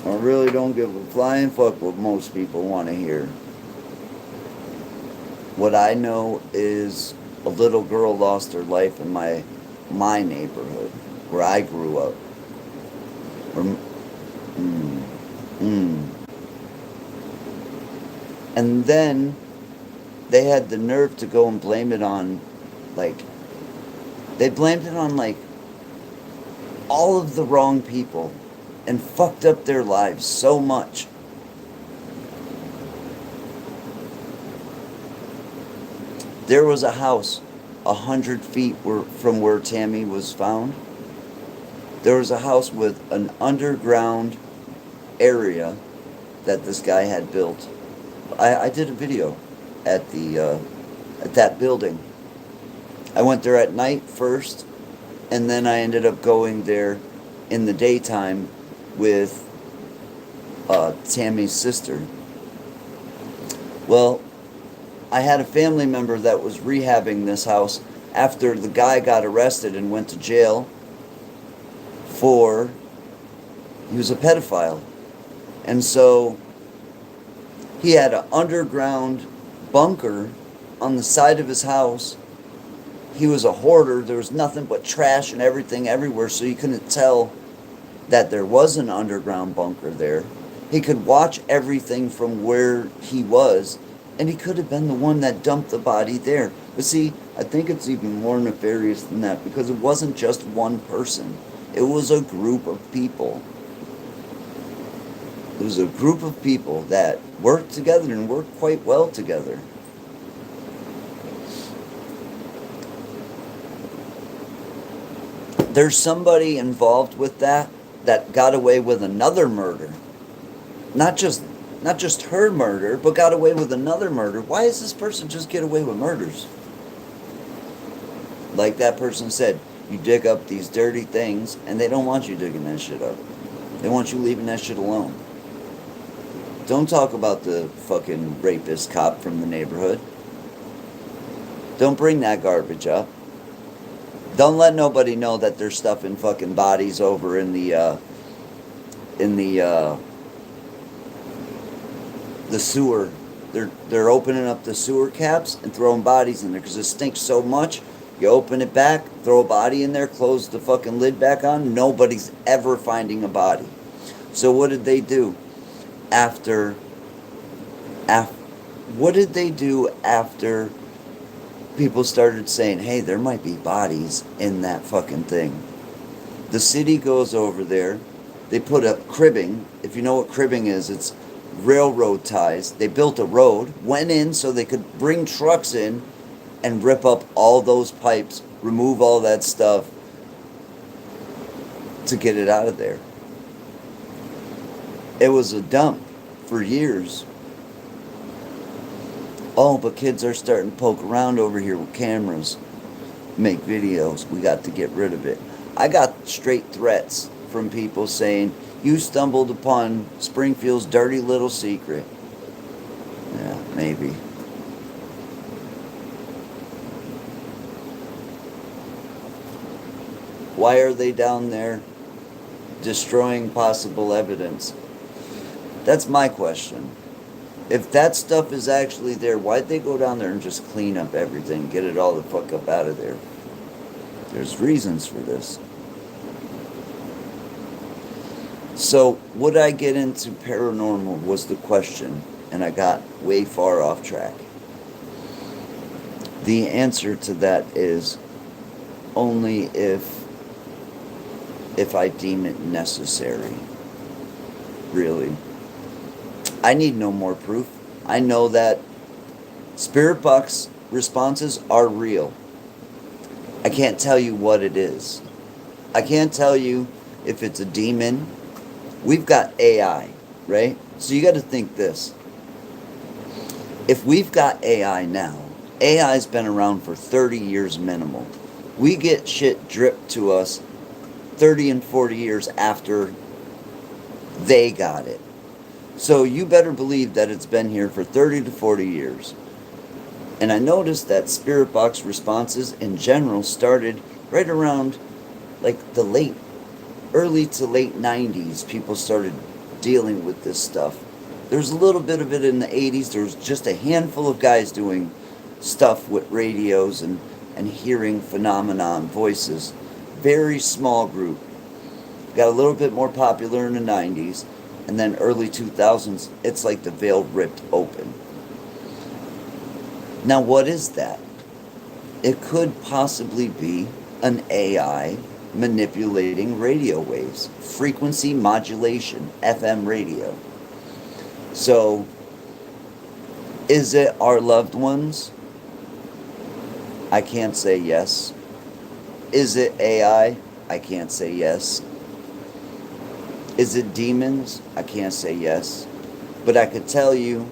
Speaker 1: I really don't give a flying fuck what most people want to hear. What I know is a little girl lost her life in my neighborhood, where I grew up. And then they had the nerve to go and blame it on, they blamed it on, all of the wrong people and fucked up their lives so much. There was a house 100 feet from where Tammy was found. There was a house with an underground area that this guy had built. I did a video at that building. I went there at night first, and then I ended up going there in the daytime with Tammy's sister. Well, I had a family member that was rehabbing this house after the guy got arrested and went to jail he was a pedophile. And so he had an underground bunker on the side of his house. He was a hoarder. There was nothing but trash and everything everywhere, so you couldn't tell that there was an underground bunker there. He could watch everything from where he was, and he could have been the one that dumped the body there. But see, I think it's even more nefarious than that, because it wasn't just one person. It was a group of people. It was a group of people that worked together and worked quite well together. There's somebody involved with that got away with another murder. Not just her murder, but got away with another murder. Why does this person just get away with murders? Like that person said, you dig up these dirty things, and they don't want you digging that shit up. They want you leaving that shit alone. Don't talk about the fucking rapist cop from the neighborhood. Don't bring that garbage up. Don't let nobody know that they're stuffing fucking bodies over in the sewer. They're opening up the sewer caps and throwing bodies in there because it stinks so much. You open it back, throw a body in there, close the fucking lid back on. Nobody's ever finding a body. So what did they do after people started saying, hey, there might be bodies in that fucking thing? The city goes over there. They put up cribbing. If you know what cribbing is, it's railroad ties. They built a road, went in so they could bring trucks in and rip up all those pipes, remove all that stuff to get it out of there. It was a dump for years. Oh, but kids are starting to poke around over here with cameras, make videos. We got to get rid of it. I got straight threats from people saying, you stumbled upon Springfield's dirty little secret. Yeah, maybe. Why are they down there destroying possible evidence? That's my question. If that stuff is actually there, why'd they go down there and just clean up everything, get it all the fuck up out of there? There's reasons for this. So, would I get into paranormal was the question, and I got way far off track. The answer to that is only if I deem it necessary. Really. I need no more proof. I know that spirit box responses are real. I can't tell you what it is. I can't tell you if it's a demon. We've got AI, right? So you got to think this. If we've got AI now, AI's been around for 30 years minimal. We get shit dripped to us 30 and 40 years after they got it. So you better believe that it's been here for 30 to 40 years. And I noticed that spirit box responses in general started right around like the early to late 90s. People started dealing with this stuff. There's a little bit of it in the 80s. There was just a handful of guys doing stuff with radios and hearing phenomenon voices. Very small group. Got a little bit more popular in the 90s. And then early 2000s, it's like the veil ripped open. Now, what is that? It could possibly be an AI manipulating radio waves, frequency modulation, FM radio. So, is it our loved ones? I can't say yes. Is it AI? I can't say yes. Is it demons? I can't say yes. But I could tell you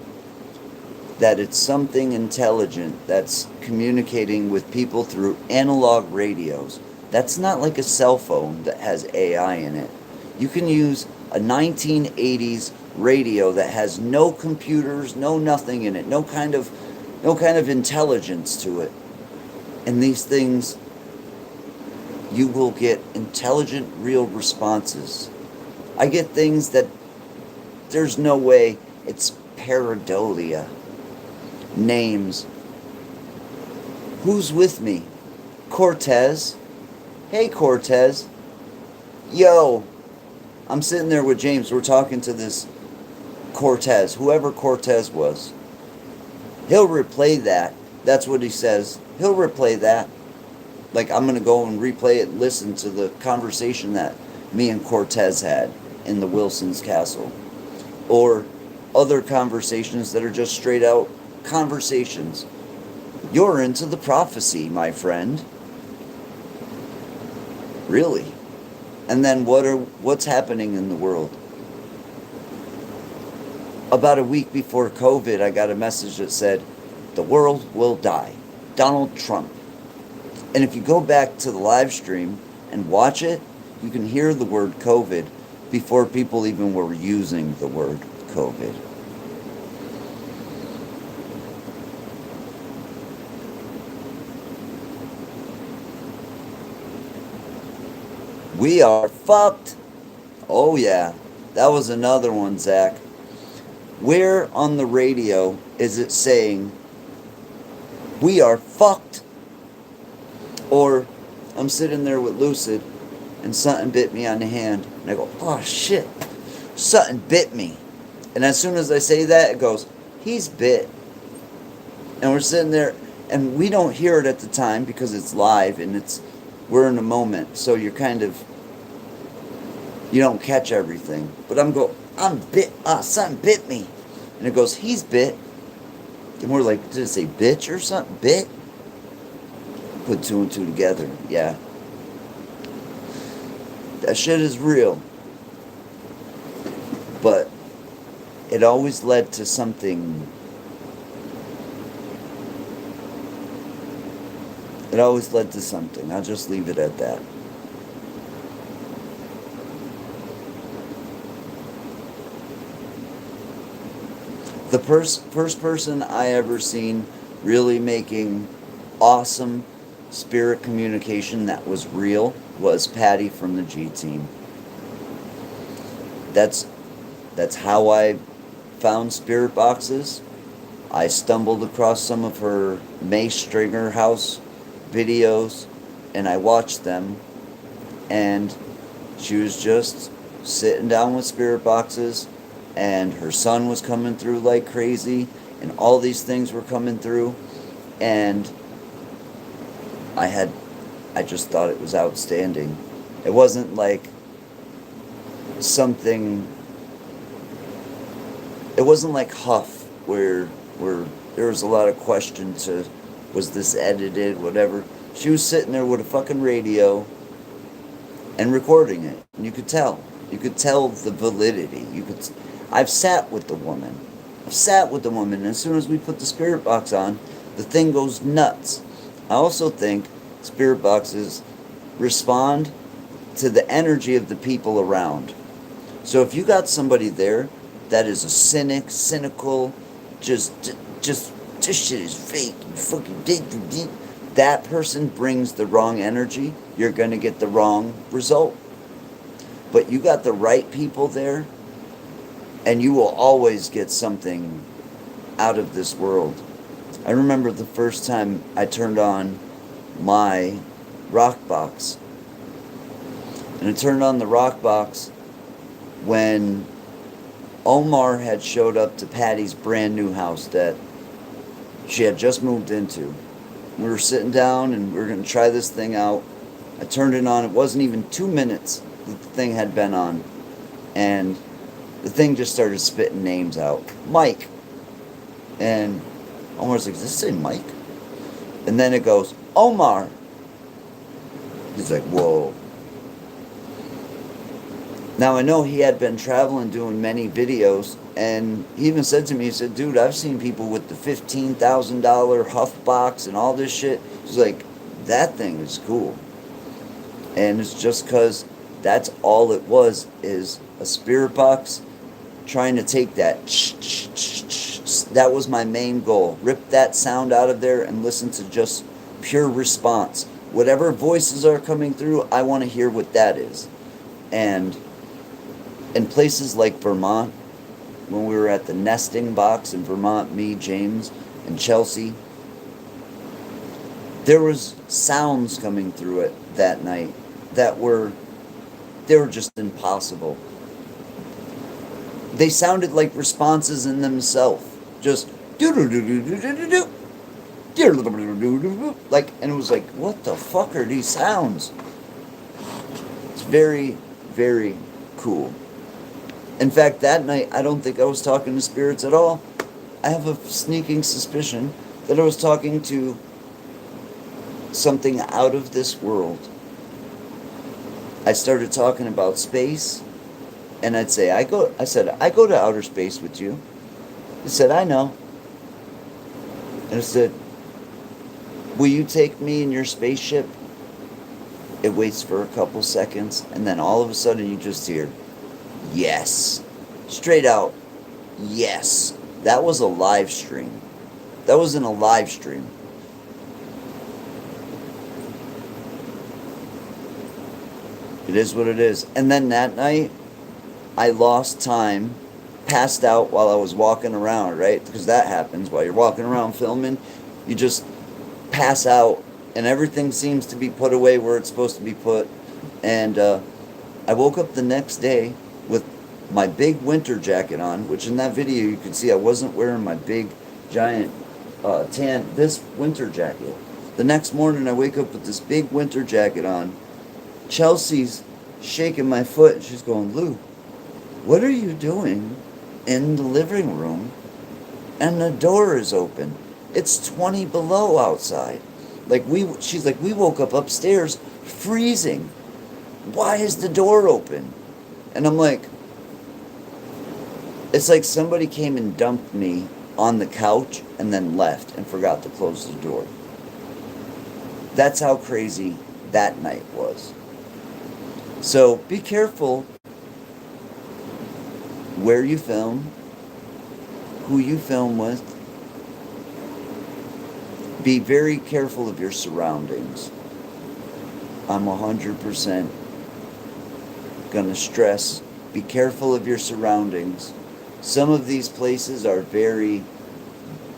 Speaker 1: that it's something intelligent that's communicating with people through analog radios. That's not like a cell phone that has AI in it. You can use a 1980s radio that has no computers, no nothing in it, no kind of intelligence to it. And these things, you will get intelligent, real responses. I get things that there's no way. It's pareidolia. Names. Who's with me? Cortez. Hey, Cortez. Yo. I'm sitting there with James. We're talking to this Cortez, whoever Cortez was. He'll replay that. That's what he says. He'll replay that. Like, I'm going to go and replay it and listen to the conversation that me and Cortez had in the Wilson's Castle. Or other conversations that are just straight out conversations. You're into the prophecy, my friend. Really? And then what's happening in the world? About a week before COVID, I got a message that said, the world will die. Donald Trump. And if you go back to the live stream and watch it, you can hear the word COVID before people even were using the word COVID. We are fucked. Oh yeah, that was another one, Zach. Where on the radio is it saying, we are fucked? Or I'm sitting there with Lucid and something bit me on the hand. And I go, oh shit, something bit me. And as soon as I say that, it goes, he's bit. And we're sitting there and we don't hear it at the time because it's live and we're in the moment. So you're you don't catch everything. But I'm bit, something bit me. And it goes, he's bit. And we're like, did it say bitch or something? Bit? Put two and two together. Yeah. That shit is real. But it always led to something. It always led to something. I'll just leave it at that. The first person I ever seen really making awesome spirit communication that was real was Patty from the G Team. That's how I found spirit boxes. I stumbled across some of her Mace Stringer House videos and I watched them, and she was just sitting down with spirit boxes, and her son was coming through like crazy, and all these things were coming through, and I just thought it was outstanding. It wasn't like something, it wasn't like Huff, where there was a lot of question to, was this edited, whatever. She was sitting there with a fucking radio and recording it, and you could tell the validity. I've sat with the woman, and as soon as we put the spirit box on, the thing goes nuts. I also think spirit boxes respond to the energy of the people around. So if you got somebody there that is a cynical, just this shit is fake, fucking that person brings the wrong energy, you're going to get the wrong result. But you got the right people there, and you will always get something out of this world. I remember the first time I turned on my rock box. And I turned on the rock box when Omar had showed up to Patty's brand new house that she had just moved into. We were sitting down and we were going to try this thing out. I turned it on. It wasn't even 2 minutes that the thing had been on. And the thing just started spitting names out. Mike. And Omar's like, does this say Mike? And then it goes, Omar. He's like, whoa. Now I know he had been traveling doing many videos, and he even said to me, he said, dude, I've seen people with the $15,000 Huff box and all this shit. He's like, that thing is cool. And it's just because that's all it was, is a spirit box trying to take that. That was my main goal. Rip that sound out of there and listen to just pure response. Whatever voices are coming through, I want to hear what that is. And in places like Vermont, when we were at the nesting box in Vermont, me, James, and Chelsea, there was sounds coming through it that night that were just impossible. They sounded like responses in themselves. Just do-do-do-do-do-do-do-do. Like, and it was like, what the fuck are these sounds? It's very, very cool. In fact, that night, I don't think I was talking to spirits at all. I have a sneaking suspicion that I was talking to something out of this world. I started talking about space, and I said, I go to outer space with you. He said, I know. And I said, will you take me in your spaceship? It waits for a couple seconds, and then all of a sudden you just hear, yes. Straight out, yes. That was a live stream. That wasn't a live stream. It is what it is. And then that night, I lost time, passed out while I was walking around, right? Because that happens while you're walking around filming. You just pass out, and everything seems to be put away where it's supposed to be put. And I woke up the next day with my big winter jacket on, which in that video you can see I wasn't wearing my big, giant this winter jacket. The next morning I wake up with this big winter jacket on. Chelsea's shaking my foot. She's going, Lou, what are you doing in the living room and the door is open? It's 20 below outside. She's like, we woke up upstairs freezing. Why is the door open? And I'm like, it's like somebody came and dumped me on the couch and then left and forgot to close the door. That's how crazy that night was. So be careful where you film, who you film with. Be very careful of your surroundings. I'm 100% gonna stress, be careful of your surroundings. Some of these places are very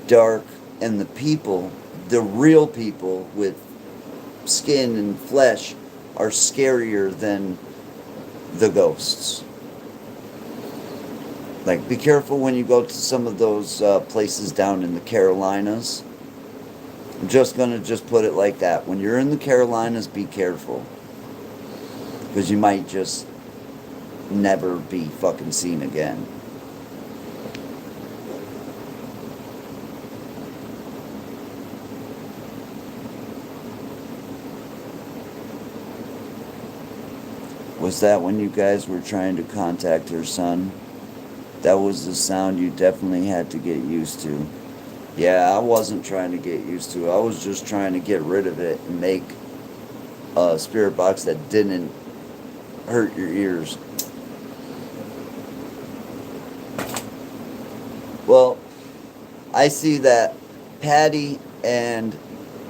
Speaker 1: dark, and the people, the real people with skin and flesh, are scarier than the ghosts. Like, be careful when you go to some of those places down in the Carolinas. I'm just gonna put it like that. When you're in the Carolinas, be careful, because you might just never be fucking seen again. Was that when you guys were trying to contact her son? That was the sound you definitely had to get used to. Yeah, I wasn't trying to get used to it. I was just trying to get rid of it and make a spirit box that didn't hurt your ears. Well, I see that Patty and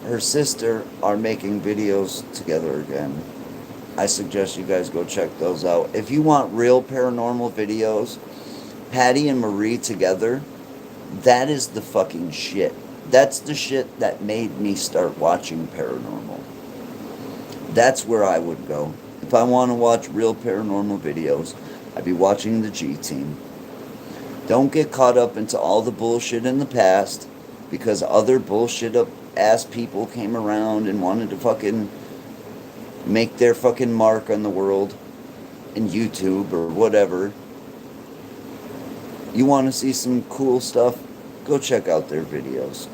Speaker 1: her sister are making videos together again. I suggest you guys go check those out. If you want real paranormal videos, Patty and Marie together, that is the fucking shit. That's the shit that made me start watching paranormal. That's where I would go. If I want to watch real paranormal videos, I'd be watching the G-Team. Don't get caught up into all the bullshit in the past, because other bullshit ass people came around and wanted to fucking make their fucking mark on the world in YouTube or whatever. You want to see some cool stuff? Go check out their videos.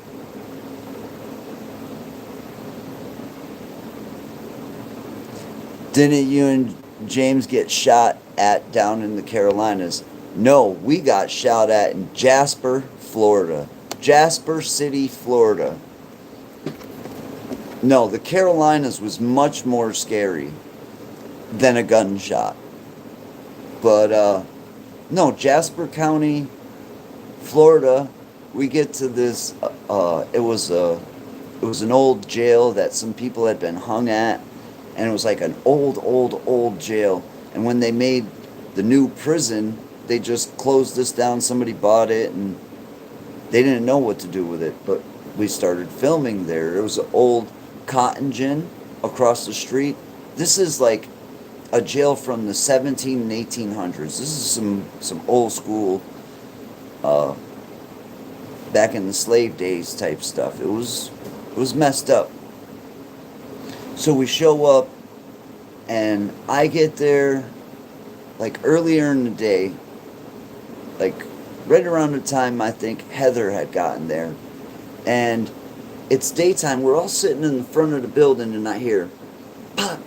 Speaker 1: Didn't you and James get shot at down in the Carolinas? No, we got shot at in Jasper, Florida. Jasper City, Florida. No, the Carolinas was much more scary than a gunshot. But, no, Jasper County, Florida, we get to this, it was an old jail that some people had been hung at, and it was like an old jail. And when they made the new prison, they just closed this down. Somebody bought it, and they didn't know what to do with it. But we started filming there. It was an old cotton gin across the street. This is like a jail from the 17 and 1800s. This is some old school, back in the slave days type stuff. It was messed up. So we show up, and I get there like earlier in the day, like right around the time I think Heather had gotten there, and it's daytime. We're all sitting in the front of the building, and I hear pop,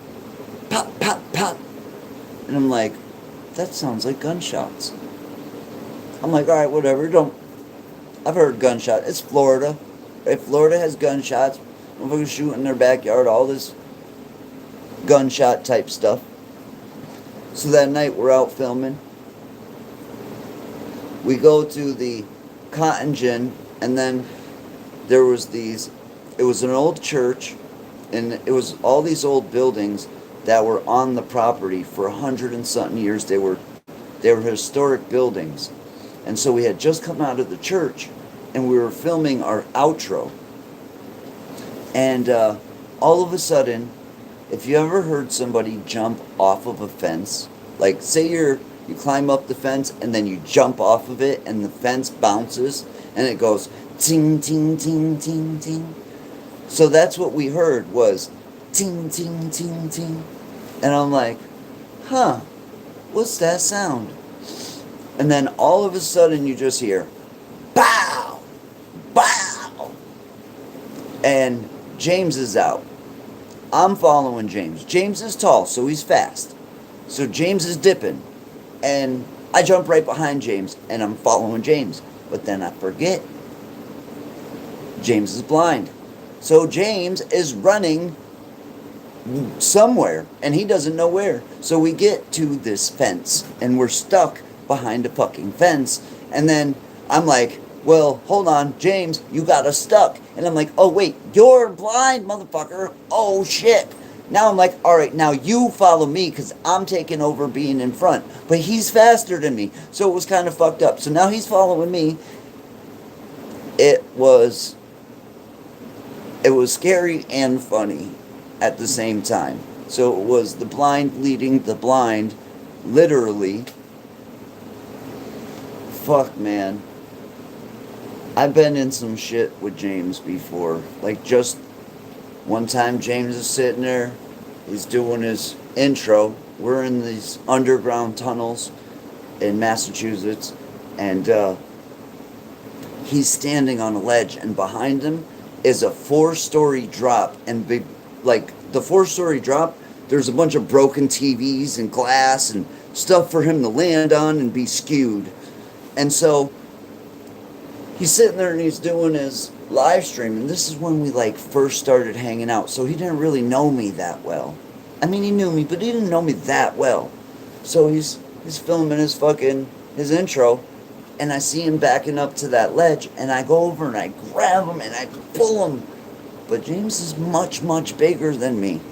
Speaker 1: pop, pop, pop, and I'm like, that sounds like gunshots. I'm like, all right, whatever. I've heard gunshot. It's Florida. Right? Florida has gunshots. Motherfuckers shoot in their backyard. All this gunshot type stuff. So that night we're out filming. We go to the cotton gin, and then there was it was an old church, and it was all these old buildings that were on the property for 100 and something years. They were historic buildings. And so we had just come out of the church, and we were filming our outro. And all of a sudden, if you ever heard somebody jump off of a fence, like say you climb up the fence and then you jump off of it and the fence bounces and it goes ting, ting, ting, ting, ting. So that's what we heard was ting, ting, ting, ting. And I'm like, huh, what's that sound? And then all of a sudden you just hear, bow, bow. And James is out. I'm following James. James is tall, so he's fast. So James is dipping. And I jump right behind James, and I'm following James. But then I forget. James is blind. So James is running somewhere, and he doesn't know where. So we get to this fence, and we're stuck behind a fucking fence. And then I'm like, well, hold on, James, you got us stuck. And I'm like, oh, wait, you're blind, motherfucker. Oh, shit. Now I'm like, all right, now you follow me because I'm taking over being in front. But he's faster than me. So it was kind of fucked up. So now he's following me. It was scary and funny at the same time. So it was the blind leading the blind, literally. Fuck, man. I've been in some shit with James before. Like, just one time James is sitting there. He's doing his intro. We're in these underground tunnels in Massachusetts. And he's standing on a ledge. And behind him is a 4-story drop. And the 4-story drop, there's a bunch of broken TVs and glass and stuff for him to land on and be skewed. And so he's sitting there and he's doing his live stream, and this is when we first started hanging out. So he didn't really know me that well. I mean, he knew me, but he didn't know me that well. So he's filming his intro, and I see him backing up to that ledge, and I go over and I grab him and I pull him. But James is much, much bigger than me.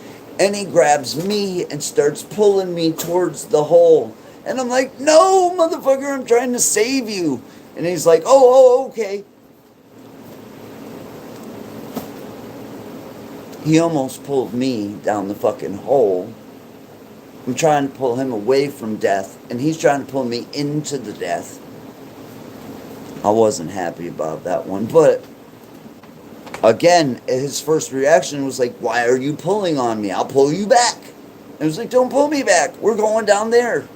Speaker 1: And he grabs me and starts pulling me towards the hole. And I'm like, no, motherfucker, I'm trying to save you. And he's like, oh, okay. He almost pulled me down the fucking hole. I'm trying to pull him away from death, and he's trying to pull me into the death. I wasn't happy about that one, but Again, his first reaction was like, why are you pulling on me? I'll pull you back. And it was like, don't pull me back. We're going down there.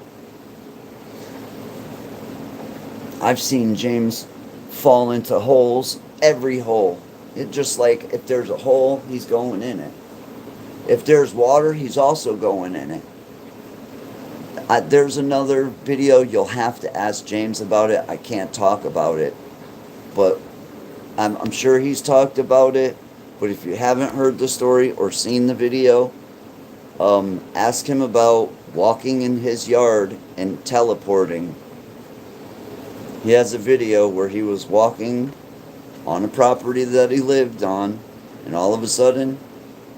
Speaker 1: I've seen James fall into holes, every hole. It just like, if there's a hole, he's going in it. If there's water, he's also going in it. There's another video, you'll have to ask James about it. I can't talk about it. But I'm sure he's talked about it. But if you haven't heard the story or seen the video, ask him about walking in his yard and teleporting. He has a video where he was walking on a property that he lived on, and all of a sudden,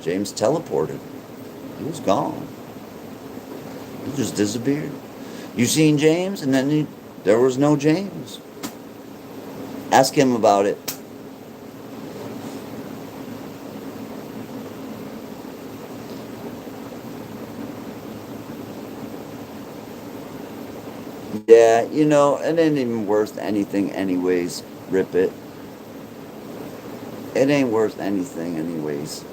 Speaker 1: James teleported. He was gone. He just disappeared. You seen James, and then there was no James. Ask him about it. Yeah, you know, it ain't even worth anything anyways. Rip it. It ain't worth anything anyways.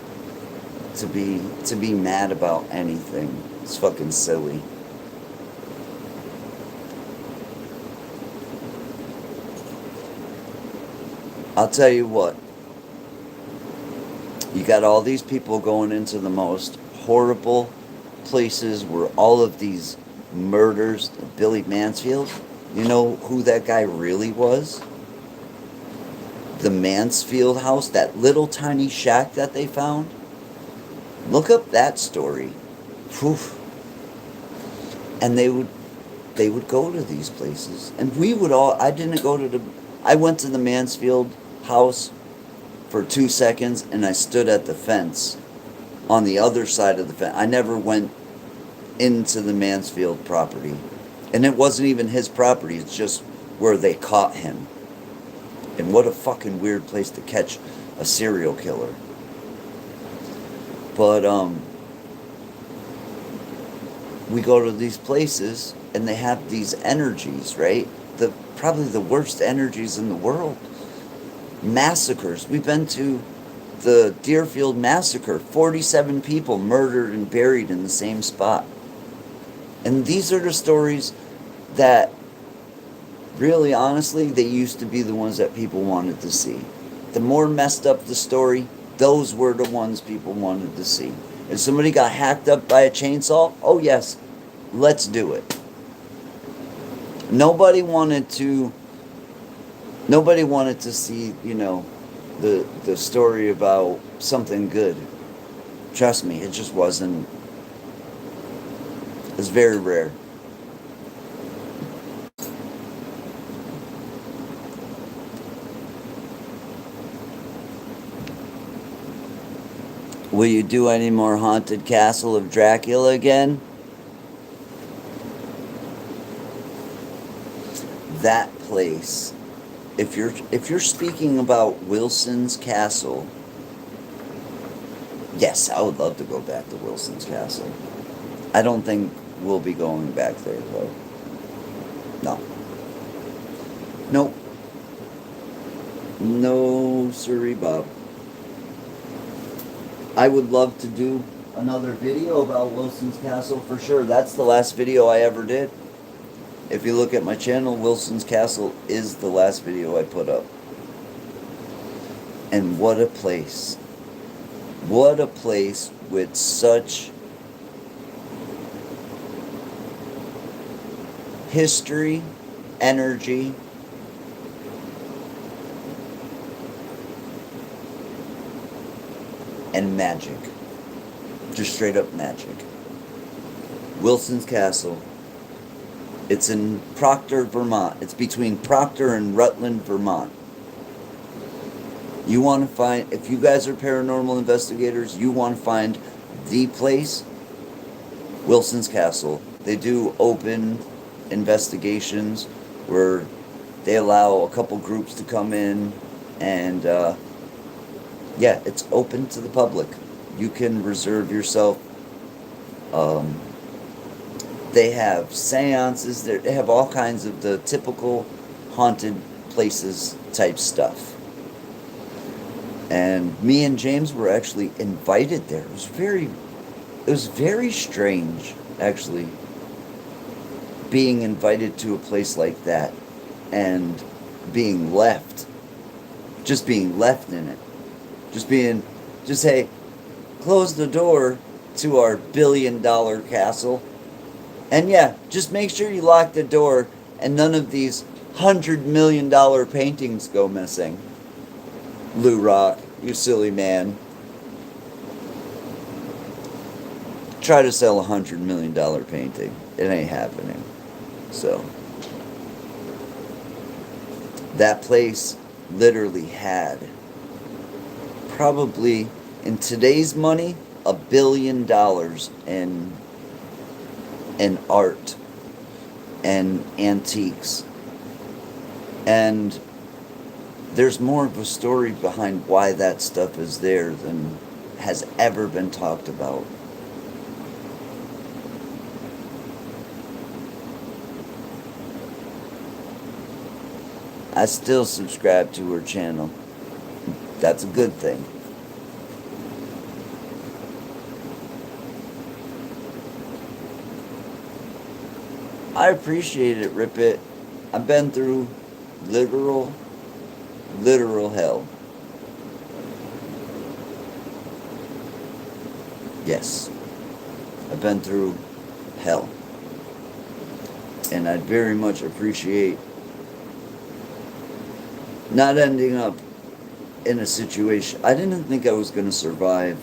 Speaker 1: To be mad about anything. It's fucking silly. I'll tell you what. You got all these people going into the most horrible places where all of these murders, Billy Mansfield, you know who that guy really was? The Mansfield house, that little tiny shack that they found. Look up that story. Whew. And they would go to these places. And we would all, I went to the Mansfield house for 2 seconds and I stood at the fence on the other side of the fence. I never went into the Mansfield property. And it wasn't even his property, it's just where they caught him. And what a fucking weird place to catch a serial killer. But we go to these places and they have these energies, right? Probably the worst energies in the world. Massacres. We've been to the Deerfield massacre. 47 people murdered and buried in the same spot. And these are the stories that, really, honestly, they used to be the ones that people wanted to see. The more messed up the story, those were the ones people wanted to see. If somebody got hacked up by a chainsaw, oh yes, let's do it. Nobody wanted to see, you know, the story about something good. Trust me, it just wasn't. It's very rare. Will you do any more Haunted Castle of Dracula again? That place. If you're speaking about Wilson's Castle, yes, I would love to go back to Wilson's Castle. I don't think we'll be going back there though. No. Nope. No, sorry, Bob. I would love to do another video about Wilson's Castle for sure. That's the last video I ever did. If you look at my channel, Wilson's Castle is the last video I put up. And what a place. What a place with such history, energy, and magic. Just straight up magic. Wilson's Castle. It's in Proctor, Vermont. It's between Proctor and Rutland, Vermont. You want to find, if you guys are paranormal investigators, you want to find the place, Wilson's Castle. They do open investigations where they allow a couple groups to come in and yeah, it's open to the public. You can reserve yourself. They have seances. They have all kinds of the typical haunted places type stuff. And me and James were actually invited there. It was very strange, actually, being invited to a place like that and being left. Just being left in it. Just hey, close the door to our $1 billion castle. And yeah, just make sure you lock the door and none of these $100 million paintings go missing. Lou Rock, you silly man. Try to sell $100 million painting. It ain't happening. So, that place literally had probably, in today's money, $1 billion in art and antiques. And there's more of a story behind why that stuff is there than has ever been talked about. I still subscribe to her channel. That's a good thing. I appreciate it, Rip It. I've been through literal hell. Yes. I've been through hell. And I'd very much appreciate not ending up in a situation. I didn't think I was going to survive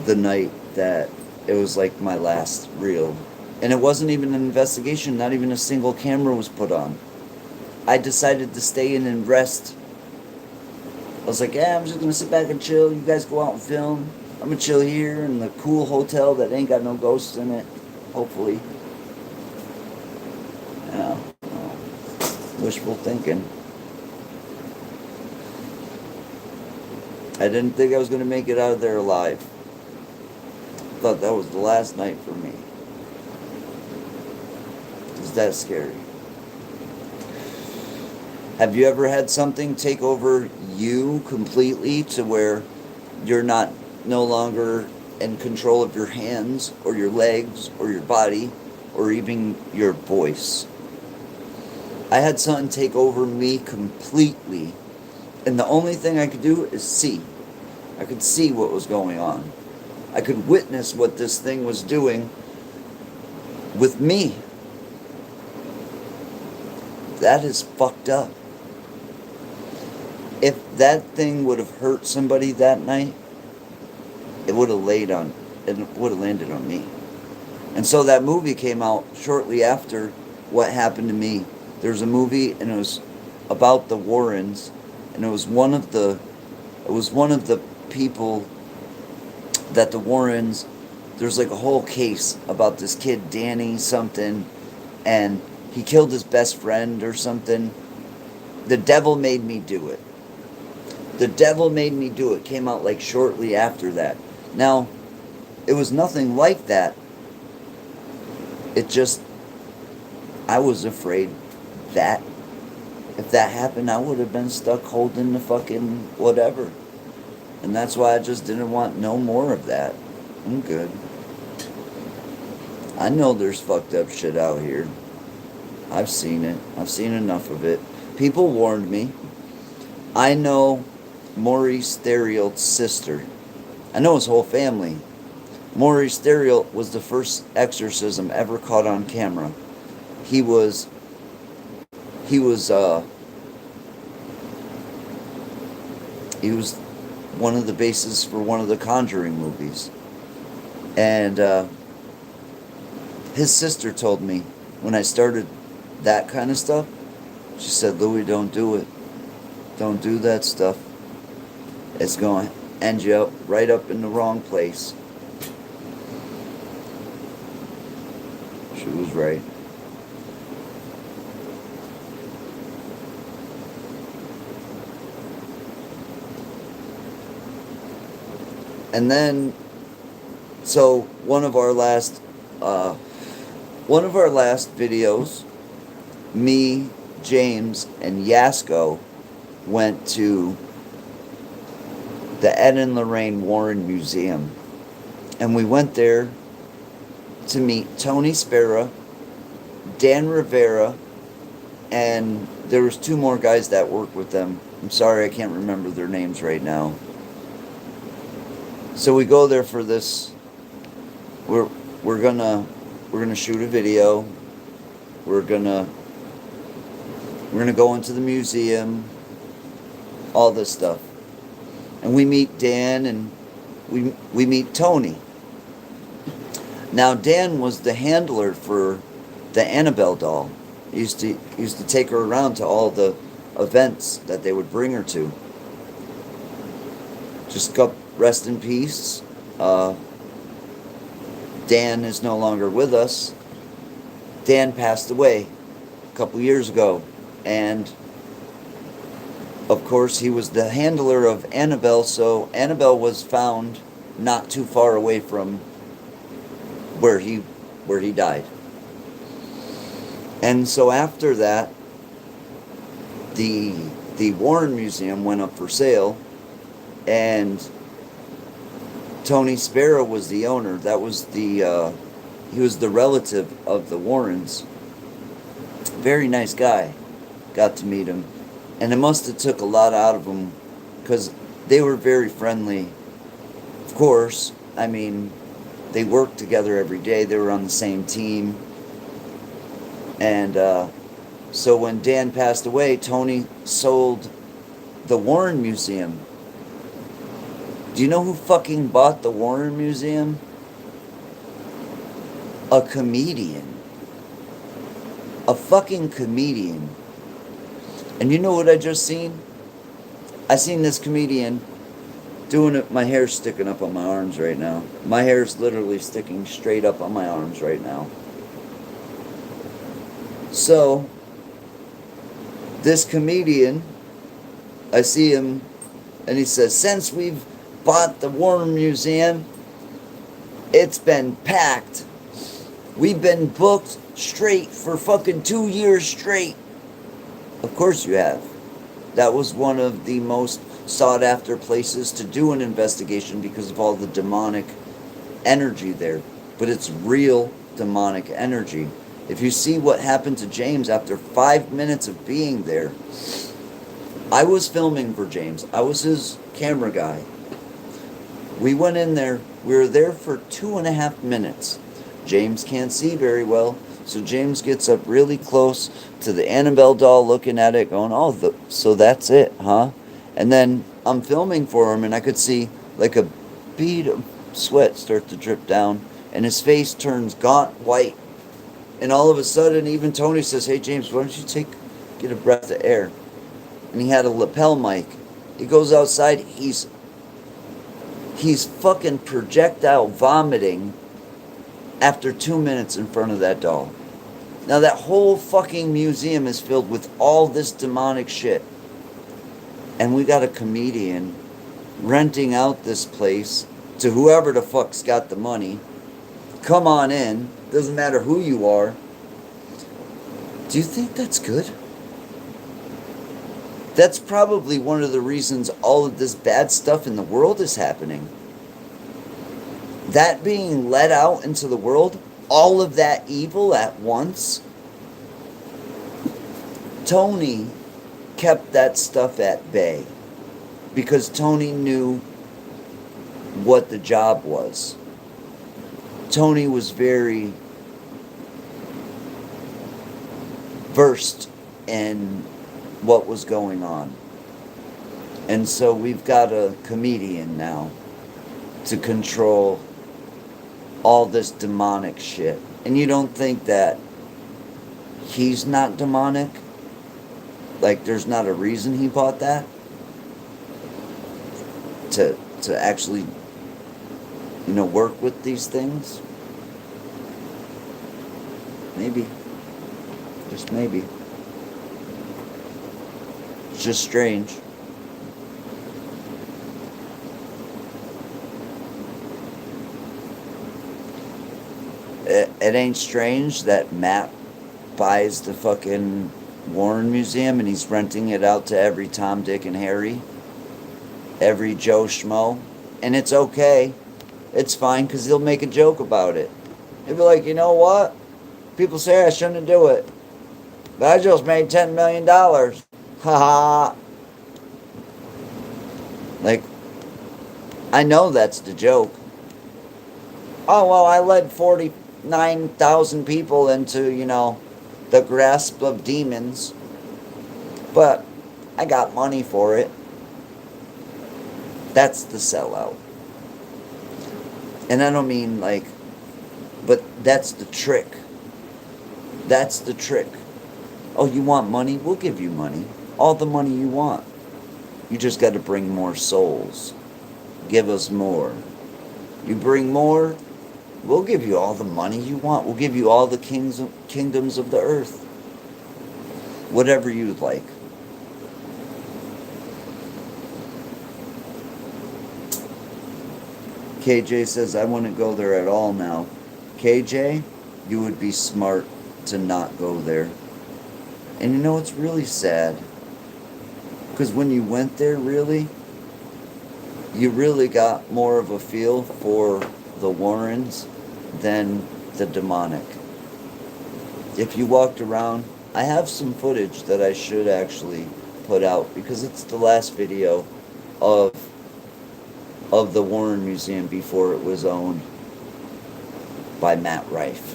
Speaker 1: the night that it was like my last reel. And it wasn't even an investigation. Not even a single camera was put on. I decided to stay in and rest. I was like, yeah, I'm just going to sit back and chill. You guys go out and film. I'm going to chill here in the cool hotel that ain't got no ghosts in it. Hopefully. Yeah. Well, wishful thinking. I didn't think I was going to make it out of there alive. Thought that was the last night for me. Is that scary? Have you ever had something take over you completely to where you're no longer in control of your hands or your legs or your body or even your voice? I had something take over me completely, and the only thing I could do is see. I could see what was going on. I could witness what this thing was doing with me. That is fucked up. If that thing would have hurt somebody that night, it would have landed on me. And so that movie came out shortly after what happened to me. There's a movie, and it was about the Warrens, and it was one of the people that the Warrens, there's like a whole case about this kid Danny something, and he killed his best friend or something. The Devil Made Me Do It. The Devil Made Me Do It came out like shortly after that. Now, it was nothing like that. It just, I was afraid that if that happened, I would have been stuck holding the fucking whatever. And that's why I just didn't want no more of that. I'm good. I know there's fucked up shit out here. I've seen it. I've seen enough of it. People warned me. I know Maurice Theriault's sister. I know his whole family. Maurice Theriault was the first exorcism ever caught on camera. He was one of the bases for one of the Conjuring movies. And his sister told me when I started that kind of stuff, she said, Louis, don't do it. Don't do that stuff. It's going to end you up right up in the wrong place. She was right. And then, so one of our last videos, me, James, and Yasko went to the Ed and Lorraine Warren Museum. And we went there to meet Tony Spera, Dan Rivera, and there was 2 more guys that work with them. I'm sorry, I can't remember their names right now. So we go there for this. We're gonna shoot a video. We're gonna go into the museum. All this stuff. And we meet Dan and we meet Tony. Now Dan was the handler for the Annabelle doll. He used to take her around to all the events that they would bring her to. Just rest in peace. Dan is no longer with us. Dan passed away a couple years ago, and of course he was the handler of Annabelle, so Annabelle was found not too far away from where he died. And so after that, the Warren Museum went up for sale, and Tony Spera was the owner. That was he was the relative of the Warrens. Very nice guy. Got to meet him. And it must have took a lot out of him, because they were very friendly. Of course, I mean, they worked together every day. They were on the same team. And so when Dan passed away, Tony sold the Warren Museum. Do you know who fucking bought the Warren Museum? A comedian. A fucking comedian. And you know what I just seen? I seen this comedian doing it. My hair's sticking up on my arms right now. My hair's literally sticking straight up on my arms right now. So, this comedian, I see him, and he says, since we've bought the Warren Museum, it's been packed. We've been booked straight for fucking 2 years straight. Of course you have. That was one of the most sought after places to do an investigation because of all the demonic energy there. But it's real demonic energy. If you see what happened to James after 5 minutes of being there, I was filming for James. I was his camera guy. We went in there. We were there for 2.5 minutes. James can't see very well, so James gets up really close to the Annabelle doll, looking at it, going, oh, so that's it, huh? And then I'm filming for him, and I could see like a bead of sweat start to drip down, and his face turns gaunt white. And all of a sudden, even Tony says, hey, James, why don't you get a breath of air? And he had a lapel mic. He goes outside. He's fucking projectile vomiting after 2 minutes in front of that doll. Now, that whole fucking museum is filled with all this demonic shit. And we got a comedian renting out this place to whoever the fuck's got the money. Come on in. Doesn't matter who you are. Do you think that's good? That's probably one of the reasons all of this bad stuff in the world is happening. That being let out into the world, all of that evil at once. Tony kept that stuff at bay because Tony knew what the job was. Tony was very versed in what was going on. And so we've got a comedian now to control all this demonic shit. And you don't think that he's not demonic? Like there's not a reason he bought that? To actually, work with these things? Maybe. Just maybe. It's just strange. It ain't strange that Matt buys the fucking Warren Museum and he's renting it out to every Tom, Dick, and Harry. every Joe Schmo. And it's okay. It's fine because he'll make a joke about it. He'll be like, you know what? People say I shouldn't do it. But I just made $10 million. Ha ha. Like, I know that's the joke. Oh, well, I led 49,000 people into, the grasp of demons. But I got money for it. That's the sellout. And I don't mean but that's the trick. That's the trick. Oh, you want money? We'll give you money. All the money you want. You just got to bring more souls. Give us more. You bring more, we'll give you all the money you want. We'll give you all the kingdoms of the earth. Whatever you'd like. KJ says, I wouldn't go there at all now. KJ, you would be smart to not go there. And you know, it's really sad. Because when you went there, you really got more of a feel for the Warrens than the demonic. If you walked around, I have some footage that I should actually put out because it's the last video of the Warren Museum before it was owned by Matt Rife.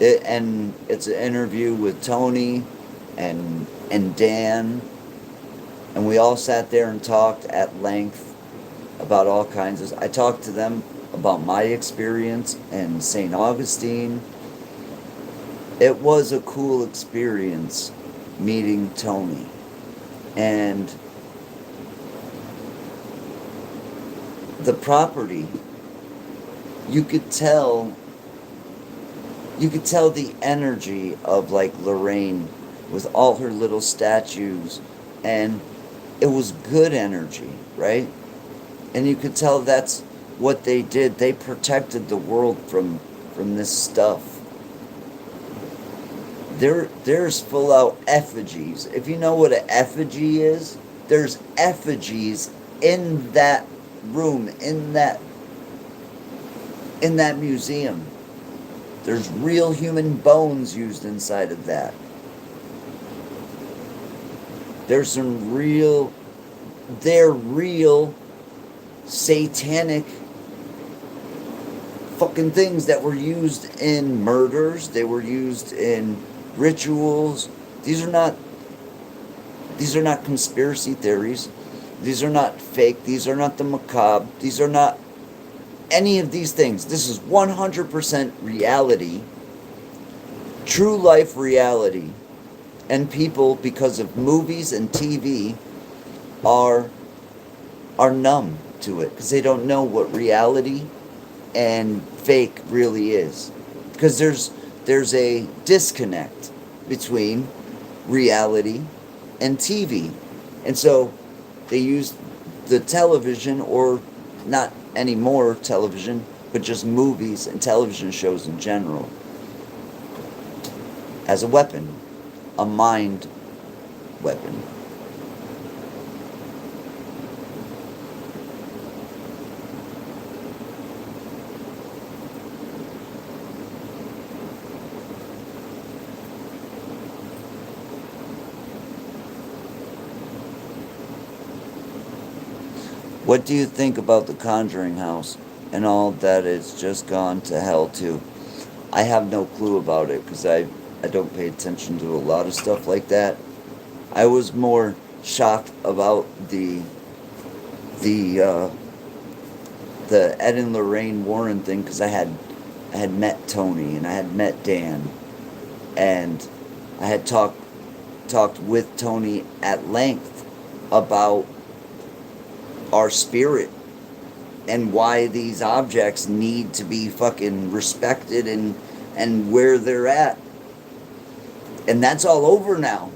Speaker 1: And it's an interview with Tony and Dan, and we all sat there and talked at length about all kinds of... I talked to them about my experience in St. Augustine. It was a cool experience meeting Tony. And the property, you could tell the energy of Lorraine with all her little statues, and it was good energy, right? And you could tell that's what they did. They protected the world from this stuff. There's full out effigies. If you know what an effigy is, there's effigies in that room, in that museum. There's real human bones used inside of that. There's some real satanic fucking things that were used in murders. They were used in rituals. These are not conspiracy theories. These are not fake. These are not the macabre. These are not any of these things. This is 100% reality. True life reality. And people, because of movies and TV, are numb to it. Because they don't know what reality and fake really is. Because there's a disconnect between reality and TV. And so they use the television, or not anymore television, but just movies and television shows in general, as a weapon, a mind weapon. What do you think about the Conjuring House and all that it's just gone to hell too? I have no clue about it because I don't pay attention to a lot of stuff like that. I was more shocked about the Ed and Lorraine Warren thing because I had met Tony and I had met Dan, and I had talked with Tony at length about our spirit and why these objects need to be fucking respected and where they're at. And that's all over now.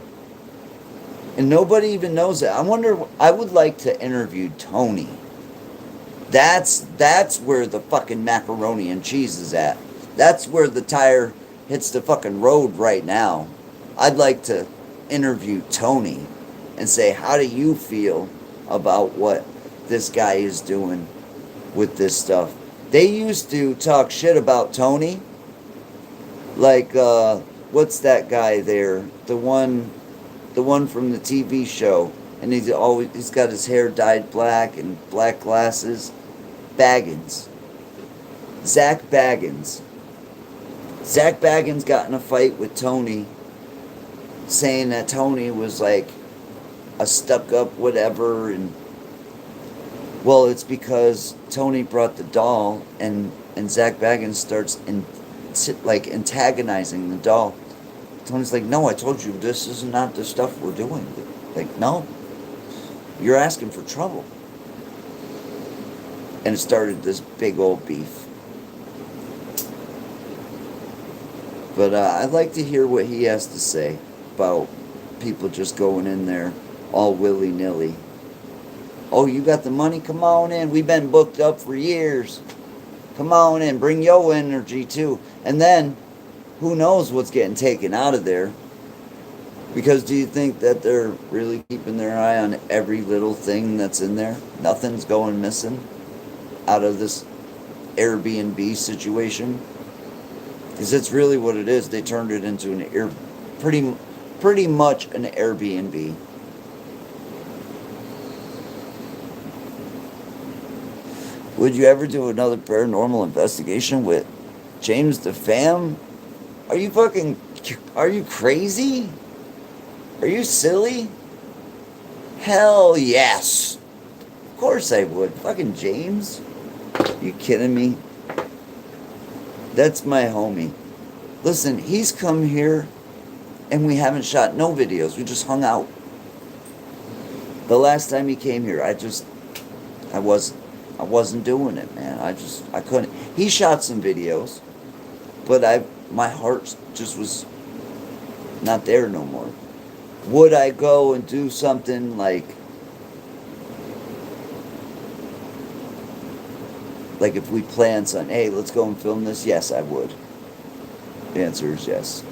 Speaker 1: And nobody even knows it. I would like to interview Tony. That's where the fucking macaroni and cheese is at. That's where the tire hits the fucking road right now. I'd like to interview Tony and say, how do you feel about what this guy is doing with this stuff. They used to talk shit about Tony. Like, what's that guy there? The one from the TV show. And he's got his hair dyed black and black glasses. Baggins. Zach Baggins. Zach Baggins got in a fight with Tony, saying that Tony was like a stuck-up whatever, and well, it's because Tony brought the doll, and Zach Baggins starts antagonizing the doll. Tony's like, no, I told you this is not the stuff we're doing. Like, no, you're asking for trouble. And it started this big old beef. But I'd like to hear what he has to say about people just going in there all willy-nilly. Oh, you got the money? Come on in. We've been booked up for years. Come on in. Bring your energy, too. And then, who knows what's getting taken out of there? Because do you think that they're really keeping their eye on every little thing that's in there? Nothing's going missing out of this Airbnb situation? Because it's really what it is. They turned it into pretty much an Airbnb. Would you ever do another paranormal investigation with James the Fam? Are you crazy? Are you silly? Hell yes. Of course I would. Fucking James. You kidding me? That's my homie. Listen, he's come here and we haven't shot no videos. We just hung out. The last time he came here, I wasn't doing it, man. I couldn't. He shot some videos, but my heart just was not there no more. Would I go and do something like if we planned something, hey, let's go and film this? Yes, I would. The answer is yes.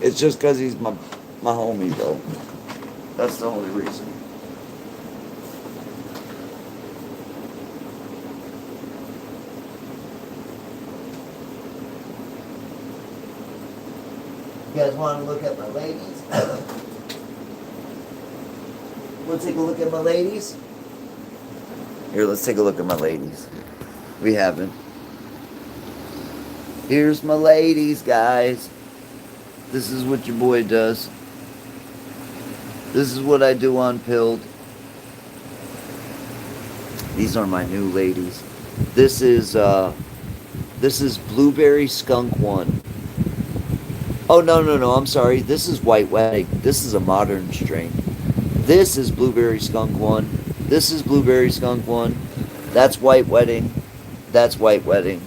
Speaker 1: It's just because he's my homie, though. That's the only reason. You guys want to look at my ladies? Want to take a look at my ladies? Here, let's take a look at my ladies. We haven't. Here's my ladies, guys. This is what your boy does. This is what I do on Pilled. These are my new ladies. This is Blueberry Skunk 1. Oh, no, I'm sorry. This is White Wedding. This is a modern strain. This is Blueberry Skunk 1. This is Blueberry Skunk 1. That's White Wedding. That's White Wedding.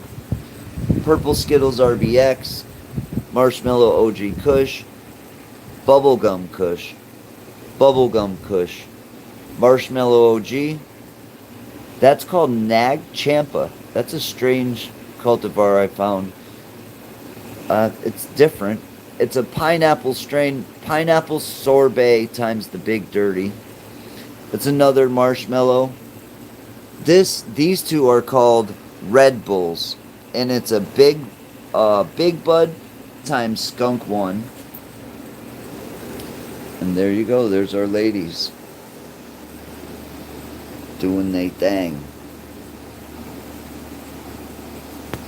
Speaker 1: Purple Skittles RBX. Marshmallow OG Kush. Bubblegum Kush. Bubblegum Kush. Marshmallow OG. That's called Nag Champa. That's a strange cultivar I found. It's different. It's a pineapple strain. Pineapple sorbet times the Big Dirty. It's another marshmallow. These two are called Red Bulls, and it's a big bud times Skunk 1. And there you go. There's our ladies doing they thing.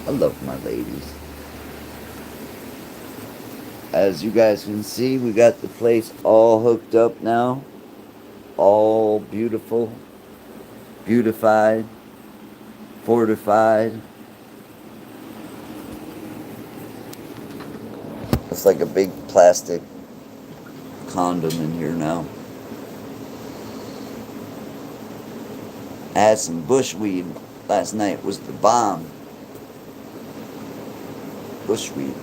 Speaker 1: I love my ladies. As you guys can see, we got the place all hooked up now. All beautiful, beautified, fortified. It's like a big plastic condom in here now. I had some bushweed last night. It was the bomb. Bushweed.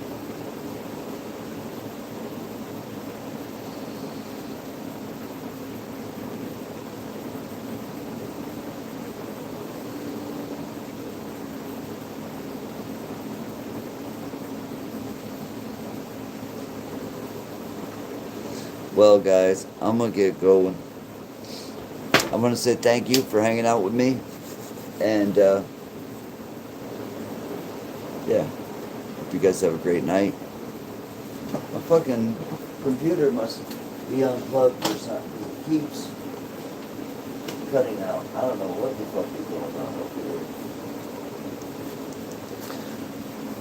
Speaker 1: Well, guys, I'm gonna get going. I'm gonna say thank you for hanging out with me, and yeah, hope you guys have a great night. My fucking computer must be unplugged or something. It keeps cutting out. I don't know what the fuck is going on over here.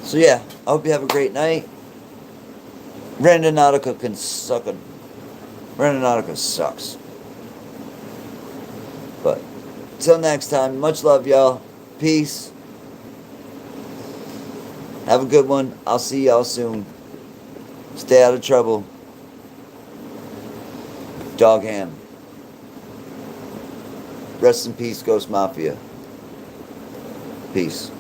Speaker 1: So yeah, I hope you have a great night. Randonautica can suck a... Randonautica sucks. But till next time, much love, y'all. Peace. Have a good one. I'll see y'all soon. Stay out of trouble. Dog Ham. Rest in peace, Ghost Mafia. Peace.